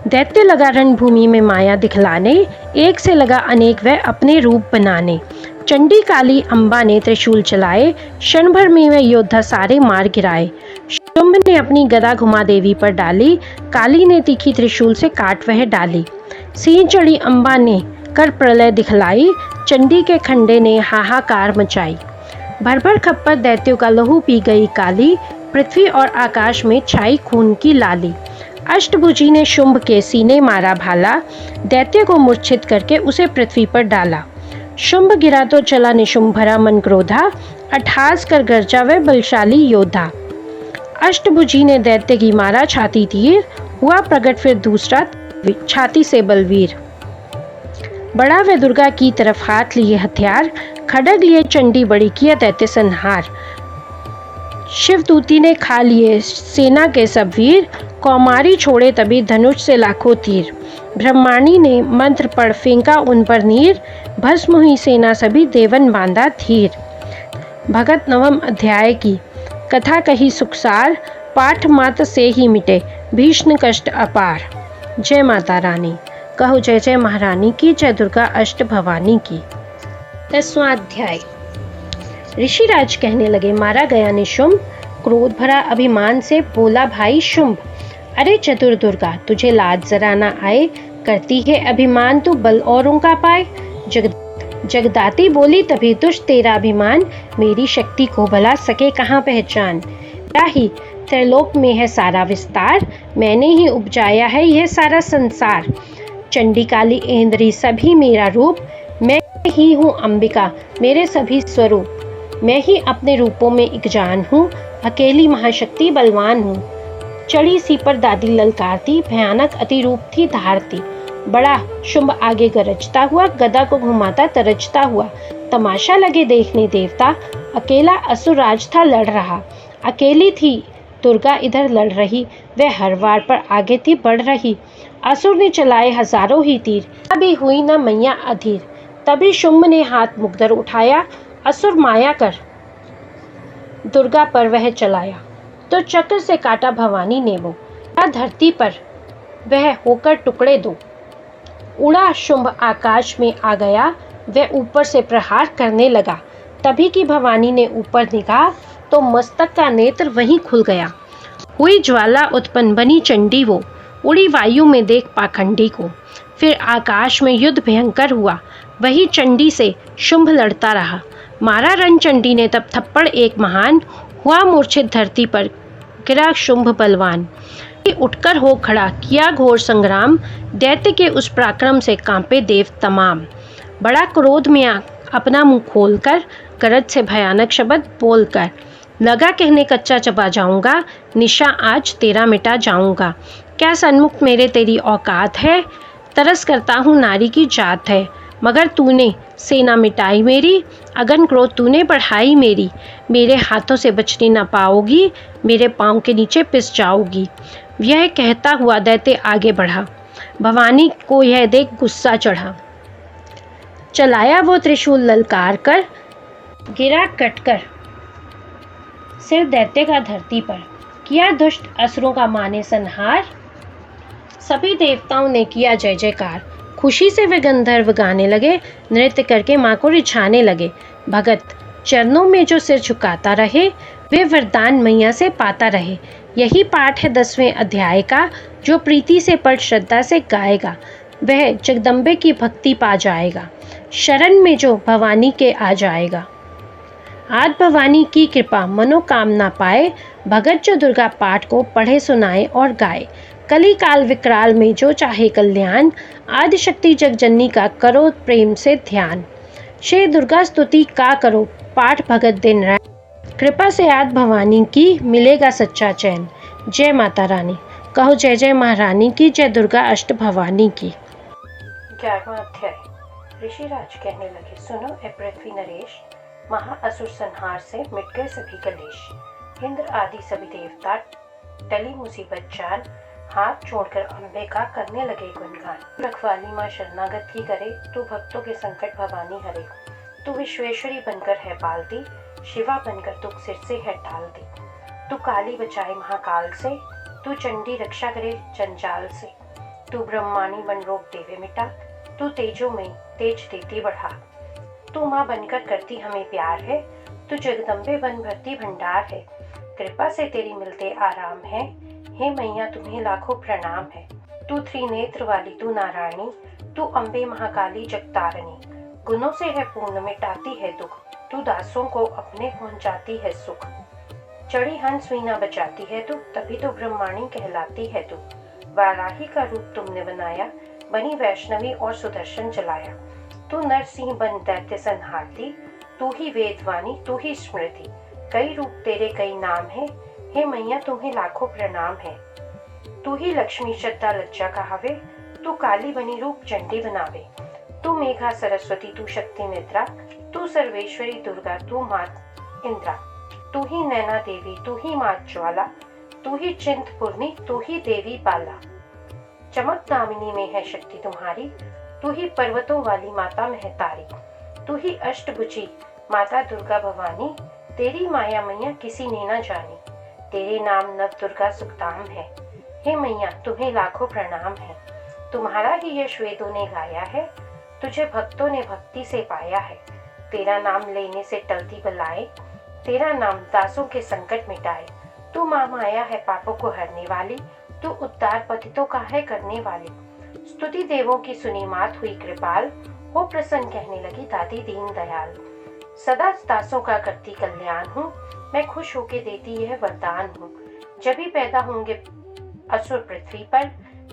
दैत्य लगा रणभूमि में माया दिखलाने, एक से लगा अनेक वह अपने रूप बनाने। चंडी काली अम्बा ने त्रिशूल चलाए, क्षण भर में वह योद्धा सारे मार गिराए। शुंभ ने अपनी गदा घुमा देवी पर डाली, काली ने तीखी त्रिशूल से काट वह डाली। सिंह चढ़ी अम्बा ने कर प्रलय दिखलाई, चंडी के खंडे ने हाहाकार मचाई। भर भर खप्पर दैत्यों का लहू पी गई काली, पृथ्वी और आकाश में छाई खून की लाली। अष्टभुजी ने शुंभ के सीने मारा भाला, दैत्य को मूर्छित करके उसे पृथ्वी पर डाला। शुंभ गिरा तो चला निशुंभ भरा मन क्रोधा, अट्ठास कर गरजा वह बलशाली योद्धा। अष्टभुजी ने दैत्य की मारा छाती तीर, हुआ प्रकट फिर दूसरा छाती से बलवीर। बड़ा वह दुर्गा की तरफ हाथ लिए हथियार, खड्ग लिए चंडी बड़ी किया दैत्य संहार। शिवदूती ने खा लिए सेना के सब वीर, कौमारी छोड़े तभी धनुष से लाखों तीर। ब्रह्माणी ने मंत्र पढ़ फेंका उन पर नीर, भस्म हुई सेना सभी देवन बांधा धीर। भगत 9वें अध्याय की कथा कही सुखसार, पाठ मात्र से ही मिटे भीषण कष्ट अपार। जय माता रानी। कहो जय जय महारानी की, जय दुर्गा अष्ट भवानी की। 10वां अध्याय। ऋषिराज कहने लगे, मारा गया निशुंभ, क्रोध भरा अभिमान से बोला भाई शुंभ। अरे चतुर दुर्गा, तुझे लाज जरा ना आए, करती है अभिमान तू बल औरों का पाए। जगदाती बोली, तभी तुझ तेरा अभिमान, मेरी शक्ति को भला सके कहाँ पहचान। मेरा ही त्रिलोक में है सारा विस्तार, मैंने ही उपजाया है यह सारा संसार। चंडी काली इंद्री सभी मेरा रूप, मैं ही हूँ अंबिका मेरे सभी स्वरूप। मैं ही अपने रूपों में एक जान हूँ, अकेली महाशक्ति बलवान हूँ। चढ़ी सी पर दादी ललकारती, भयानक अति रूप थी धारती। बड़ा शुंभ आगे गरजता हुआ, गदा को घुमाता तरजता हुआ। तमाशा लगे देखने देवता, अकेला असुरराज था लड़ रहा। अकेली थी दुर्गा इधर लड़ रही, वह हर वार पर आगे थी बढ़ रही। असुर ने चलाए हजारों ही तीर, अभी हुई न मैया अधीर। तभी शुंभ ने हाथ मुकदर उठाया, असुर माया कर दुर्गा पर वह चलाया। तो चक्र से काटा भवानी ने वो, धरती पर वह होकर टुकड़े दो। उड़ा शुंभ आकाश में आ गया, वह ऊपर से प्रहार करने लगा। तभी की भवानी ने ऊपर निगाह, तो मस्तक का नेत्र वहीं खुल गया। हुई ज्वाला उत्पन्न बनी चंडी वो, उड़ी वायु में देख पाखंडी को। फिर आकाश में युद्ध भयंकर हुआ, वही चंडी से शुंभ लड़ता रहा। मारा रणचंडी ने तब थप्पड़ एक महान, हुआ मूर्छित धरती पर गिरा शुंभ बलवान। उठकर हो खड़ा किया घोर संग्राम, दैत्य के उस पराक्रम से कांपे देव तमाम। बड़ा क्रोध में अपना मुंह खोलकर, गरज से भयानक शब्द बोलकर लगा कहने, कच्चा चबा जाऊंगा, निशा आज तेरा मिटा जाऊंगा। क्या सन्मुख मेरे तेरी औकात है, तरस करता हूँ नारी की जात है। मगर तूने सेना मिटाई मेरी, अगन क्रोध तूने बढ़ाई मेरी। मेरे हाथों से बचने न पाओगी, मेरे पाँव के नीचे पिस जाओगी। यह कहता हुआ दैत्य आगे बढ़ा, भवानी को यह देख गुस्सा चढ़ा। चलाया वो त्रिशूल ललकार कर, गिरा कटकर सिर दैत्य का धरती पर। किया दुष्ट असुरों का माने संहार, सभी देवताओं ने किया जय जयकार। खुशी से वे गंधर्व गाने लगे, नृत्य करके माँ को रिझाने लगे। भगत चरणों में जो सिर झुकाता रहे, वे वरदान मैया से पाता रहे। यही पाठ है 10वें अध्याय का, जो प्रीति से पढ़ श्रद्धा से गाएगा, वह जगदम्बे की भक्ति पा जाएगा। शरण में जो भवानी के आ जाएगा, आज भवानी की कृपा मनोकामना पाए। भगत जो दुर्गा पाठ को पढ़े सुनाए और गाए, कली काल विकराल में जो चाहे कल्याण। आदि शक्ति जगजननी का करो प्रेम से ध्यान, श्री दुर्गा स्तुति का करो पाठ भगत दिन रात। कृपा से आज भवानी की मिलेगा सच्चा चैन। जय माता रानी, कहो जय जय महारानी की, जय दुर्गा अष्ट भवानी की। 11वां अध्याय। ऋषिराज कहने लगे, सुनो ए पृथ्वी नरेश, महाअसुर संहार से मिट गए सभी कलेश। इंद्र आदि सभी देवता टली मुसीबत जान, हाथ छोड़कर अम्बे का करने लगे गुणगान। रखवाली माँ शरणागत की करे, तू भक्तों के संकट भवानी हरे। तू विश्वेश्वरी बनकर है पालती, शिवा बनकर दुख सिर से है टालती। तू काली बचाए महाकाल से, तू चंडी रक्षा करे जंजाल से। तू ब्रह्माणी बन रोग देवे मिटा, तू तेजो में तेज देती बढ़ा। तू माँ बनकर करती हमें प्यार है, तू जगदम्बे बन भरती भंडार है। कृपा से तेरी मिलते आराम है, हे मैया तुम्हें लाखों प्रणाम है। तू त्रिनेत्र वाली तू नारायणी, तू अम्बे महाकाली जगतारणी। गुणों से है पूर्ण मिटाती है दुख, तू दासों को अपने पहुंचाती है सुख। चढ़ी हंस वीणा बजाती है तू, तभी तो ब्रह्माणी कहलाती है तू। वाराही का रूप तुमने बनाया, बनी वैष्णवी और सुदर्शन चलाया। तू नरसिंह बन दैत्य संहारती, तू ही वेदवाणी तू ही स्मृति। कई रूप तेरे कई नाम है, हे मैया तुम्हें लाखों प्रणाम है। तू ही लक्ष्मी श्रद्धा लज्जा कहावे, तू काली बनी रूप चंडी बनावे। तू मेघा सरस्वती तू शक्ति निद्रा, तू सर्वेश्वरी दुर्गा तू मात इंद्रा। तू ही नैना देवी तू ही मात ज्वाला, तू ही चिंतपूर्णी तू ही देवी बाला। चमक दामिनी में है शक्ति तुम्हारी, तू ही पर्वतों वाली माता महतारी। तू ही अष्टभुजी माता दुर्गा भवानी, तेरी माया मैया किसी ने न जानी। तेरे नाम नव दुर्गा सुखधाम है, हे मैया तुम्हें लाखों प्रणाम है। तुम्हारा ही यश वेदों ने गाया है, तुझे भक्तों ने भक्ति से पाया है। तेरा नाम लेने से टलती बलाएं, तेरा नाम दासों के संकट मिटाए। तू माँ माया है पापों को हरने वाली, तू उद्धार पतितों का है करने वाली। स्तुति देवों की सुनी मात हुई कृपाल, हो प्रसन्न कहने लगी दादी दीन दयाल। सदा दासों का करती कल्याण हूँ, मैं खुश होके देती यह वरदान हूँ। जब भी पैदा होंगे असुर पृथ्वी पर,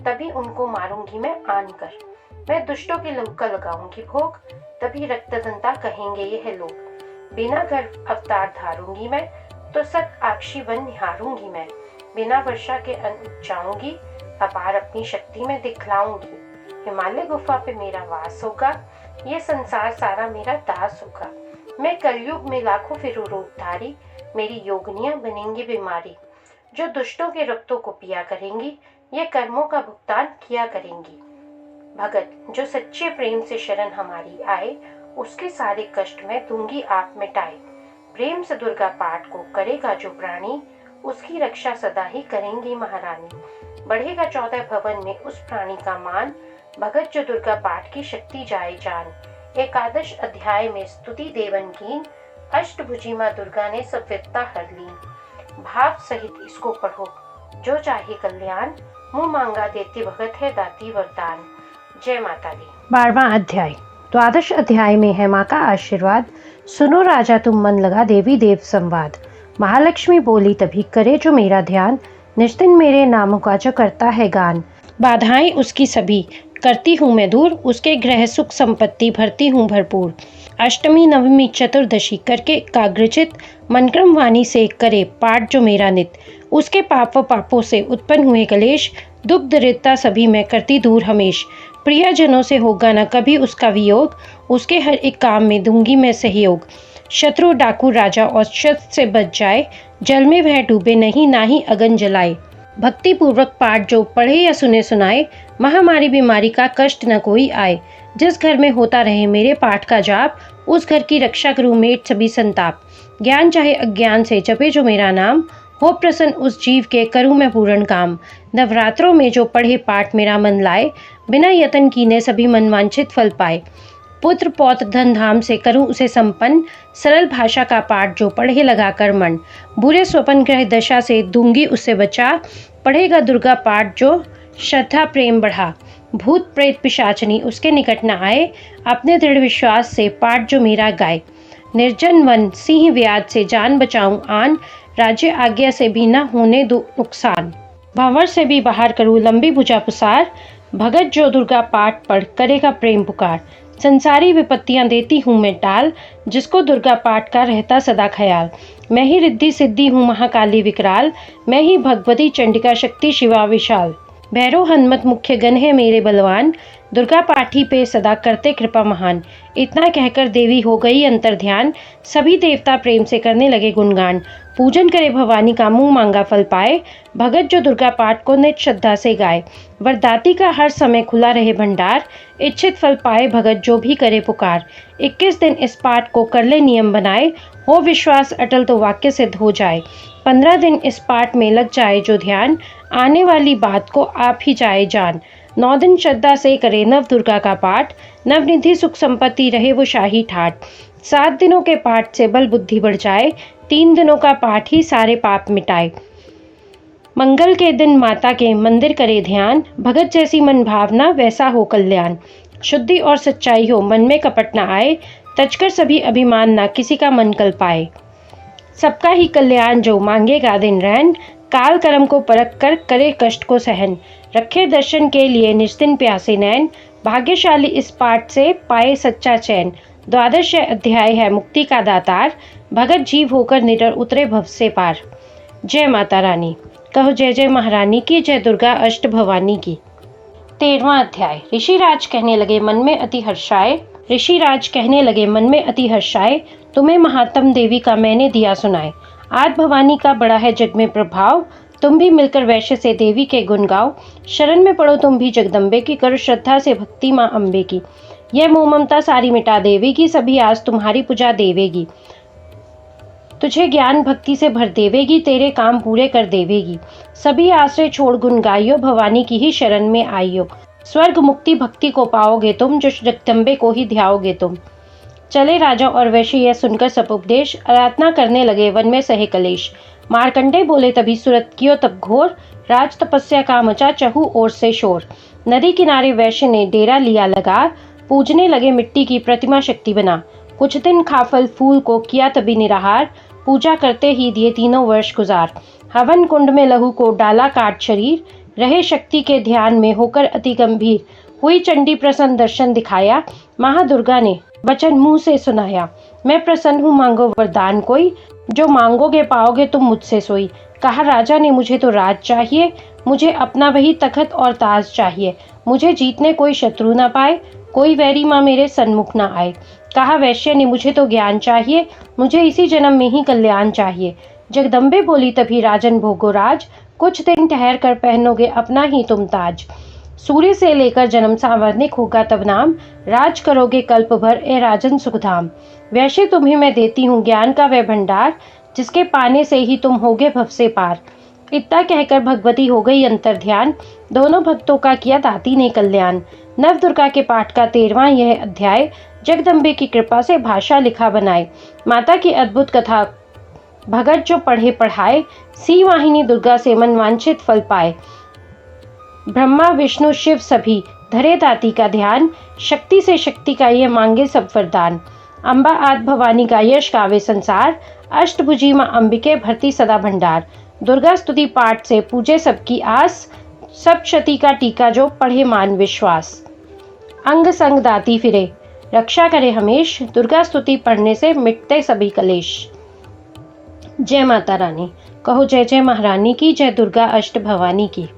तभी उनको मारूंगी मैं आन कर। मैं दुष्टों के लहू का लगाऊंगी भोग, तभी रक्तदंता कहेंगे यह लोग। बिना गर्भ अवतार धारूंगी मैं, तो सत आक्षी बन निहारूंगी मैं। बिना वर्षा के अन्न जाऊंगी, अपार अपनी शक्ति में दिखलाऊंगी। हिमालय गुफा पे मेरा वास होगा, ये संसार सारा मेरा दास होगा। मैं कलयुग में लाखों फिरू रूपधारी, मेरी योगनियां बनेंगी बीमारी। जो दुष्टों के रक्तों को पिया करेंगी, ये कर्मों का भुगतान किया करेंगी। भगत जो सच्चे प्रेम से शरण हमारी आए, उसके सारे कष्ट मैं दूंगी आप मिटाए। प्रेम से दुर्गा पाठ को करेगा जो प्राणी, उसकी रक्षा सदा ही करेंगी महारानी। बढ़ेगा 14 भवन में उस प्राणी का मान, भगत जो दुर्गा पाठ की शक्ति जाए जान। एकादश अध्याय में स्तुति देवन की, अष्टभुजी माँ दुर्गा ने सब विपदा हर ली। भाव सहित इसको पढ़ो, जो चाहे कल्याण, मुंह मांगा देती भगत है दाती वरदान। जय माता दी। 12वां अध्याय। द्वादश अध्याय में है माँ का आशीर्वाद। सुनो राजा तुम मन लगा देवी देव संवाद। महालक्ष्मी बोली तभी करे जो मेरा ध्यान, निश्चिन मेरे नामों का जो करता है गान। बाधाएं उसकी सभी करती हूँ मैं दूर, उसके ग्रह सुख संपत्ति भरती हूँ भरपूर। अष्टमी नवमी चतुर्दशी करके एकाग्रचित, मनक्रम वाणी से करे पाठ जो मेरा नित। उसके पाप व पापों से उत्पन्न हुए कलेश, दुख दरिद्रता सभी मैं करती दूर हमेश। प्रियजनों से होगा न कभी उसका वियोग, उसके हर एक काम में दूंगी मैं सहयोग। शत्रु डाकू राजा और शस्त्र से बच जाए, जल में वह डूबे नहीं ना ही अगन जलाए। भक्ति पूर्वक पाठ जो पढ़े या सुने सुनाए, महामारी बीमारी का कष्ट न कोई आए। जिस घर में होता रहे मेरे पाठ का जाप, उस घर की रक्षा करूं मेट सभी संताप। ज्ञान चाहे अज्ञान से जपे जो मेरा नाम, हो प्रसन्न उस जीव के करूं मैं पूर्ण काम। नवरात्रों में जो पढ़े पाठ मेरा मन लाए, बिना यतन कीने सभी मनवांछित फल पाए। पुत्र पौत्र धन धाम से करूं उसे संपन्न, सरल भाषा का पाठ जो पढ़े लगा कर मन। बुरे स्वपन ग्रह दशा से दूंगी उसे बचा, पढ़ेगा दुर्गा पाठ जो श्रद्धा प्रेम बढ़ा। भूत प्रेत पिशाचनी उसके निकट न आए, अपने दृढ़ विश्वास से पाठ जो मेरा गाए। निर्जन वन सिंह व्याध से जान बचाऊं आन, राज्य आज्ञा से भी न होने दो नुकसान। भंवर से भी बाहर करूं लंबी भुजा पुसार, भगत जो दुर्गा पाठ पढ़ करेगा प्रेम पुकार। संसारी विपत्तियां देती हूँ मैं टाल, जिसको दुर्गा पाठ का रहता सदा ख्याल। मैं ही रिद्धि सिद्धि हूँ महाकाली विकराल, मैं ही भगवती चंडिका शक्ति शिवा विशाल। भैरव हनुमत मुख्य गण है मेरे बलवान, दुर्गा पाठी पे सदा करते कृपा महान। इतना कहकर देवी हो गई अंतर ध्यान, सभी देवता प्रेम से करने लगे गुणगान। पूजन करे भवानी का मुंह मांगा फल पाए, भगत जो दुर्गा पाठ को नित श्रद्धा से गाए। वरदाती का हर समय खुला रहे भंडार, इच्छित फल पाए भगत जो भी करे पुकार। 21 दिन इस पाठ को कर ले नियम बनाए, हो विश्वास अटल तो वाक्य सिद्ध हो जाए। 15 दिन इस पाठ में लग जाए जो ध्यान, आने वाली बात को आप ही जाए जान। 9 दिन श्रद्धा से करे नव दुर्गा का पाठ, नवनिधि सुख संपत्ति रहे वो शाही ठाट। 7 दिनों के पाठ से बल बुद्धि बढ़ जाए, 3 दिनों का पाठ ही सारे पाप मिटाए। मंगल के दिन माता के मंदिर करे ध्यान, भगत जैसी मन भावना वैसा हो कल्याण। शुद्धि और सच्चाई हो मन में कपट न आए, तजकर सभी अभिमान ना किसी का मन कल पाए। सबका ही कल्याण जो मांगेगा दिन रैन, काल कर्म को परख कर करे कष्ट को सहन। रखे दर्शन के लिए निश्चिन प्यासे नैन, भाग्यशाली इस पाठ से पाए सच्चा चैन। 12वां अध्याय है मुक्ति का दातार, भगत जीव होकर निडर उतरे भव से पार। जय माता रानी। कहो जय जय महारानी की, जय दुर्गा अष्ट भवानी की। 13वां अध्याय। ऋषिराज कहने लगे मन में अति हर्षाए, ऋषिराज कहने लगे मन में अति हर्षाए, तुम्हें महात्म देवी का मैंने दिया सुनाए। आज भवानी का बड़ा है जग में प्रभाव, तुम भी मिलकर वैश्य से देवी के गुण गाओ। शरण में पड़ो तुम भी जगदम्बे की, करो श्रद्धा से भक्ति माँ अम्बे की। यह मोह ममता सारी मिटा देवेगी, सभी आज तुम्हारी पूजा देवेगी। तुझे ज्ञान भक्ति से भर देवेगी, तेरे काम पूरे कर देवेगी। सभी आश्रय छोड़ गुण गाइयो, भवानी की ही शरण में आइयो। स्वर्ग मुक्ति भक्ति को पाओगे तुम, जो जगदम्बे को ही ध्याओगे तुम। चले राजा और वैश्य यह सुनकर सब उपदेश, आराधना करने लगे वन में सहे कलेश। मार्कंडे बोले तभी सूरत कियो तब घोर, राज तपस्या का मचा चहु ओर से शोर। नदी किनारे वैश्य ने डेरा लिया लगा, पूजने लगे मिट्टी की प्रतिमा शक्ति बना। कुछ दिन खा फल फूल को किया तभी निराहार, पूजा करते ही दिए 3 वर्ष गुजार। हवन कुंड में लहू को डाला काट शरीर, रहे शक्ति के ध्यान में होकर अति गंभीर। हुई चंडी प्रसन्न दर्शन दिखाया, महादुर्गा ने वचन मुंह से सुनाया। मैं प्रसन्न हूँ मांगो वरदान कोई, जो मांगोगे पाओगे तुम मुझसे सोई। कहा राजा ने मुझे तो राज चाहिए, मुझे अपना वही तखत और ताज चाहिए। मुझे जीतने कोई शत्रु ना पाए, कोई वैरी माँ मेरे सन्मुख ना आए। कहा वैश्य ने मुझे तो ज्ञान चाहिए, मुझे इसी जन्म में ही कल्याण चाहिए। जगदम्बे बोली तभी राजन भोगो राज, कुछ दिन ठहर कर पहनोगे अपना ही तुम ताज। सूर्य से लेकर जन्म सांवरनिक होगा तब नाम, राज करोगे कल्प भर ए राजन सुखधाम। वैश्य तुम्हें मैं देती हूँ ज्ञान का वह भंडार, जिसके पाने से ही तुम होगे भव से पार। इतना कहकर भगवती हो गई अंतर ध्यान, दोनों भक्तों का किया दाती ने कल्याण। नव दुर्गा के पाठ का 13वां यह अध्याय, जगदम्बे की कृपा से भाषा लिखा बनाए। माता की अद्भुत कथा भगत जो पढ़े पढ़ाए, सी वाहिनी दुर्गा से मन वांछित फल पाए। ब्रह्मा विष्णु शिव सभी धरे दाती का ध्यान, शक्ति से शक्ति का ये मांगे सब वरदान। अम्बा आद भवानी का यश गावे संसार, अष्टभुजी माँ अंबिके भरती सदा भंडार। दुर्गा स्तुति पाठ से पूजे सबकी आस, सब क्षति का टीका जो पढ़े मान विश्वास। अंग संग दाती फिरे, रक्षा करे हमेश, दुर्गा स्तुति पढ़ने से मिटते सभी कलेश। जय माता रानी। कहो जय जय महारानी की, जय दुर्गा अष्ट भवानी की।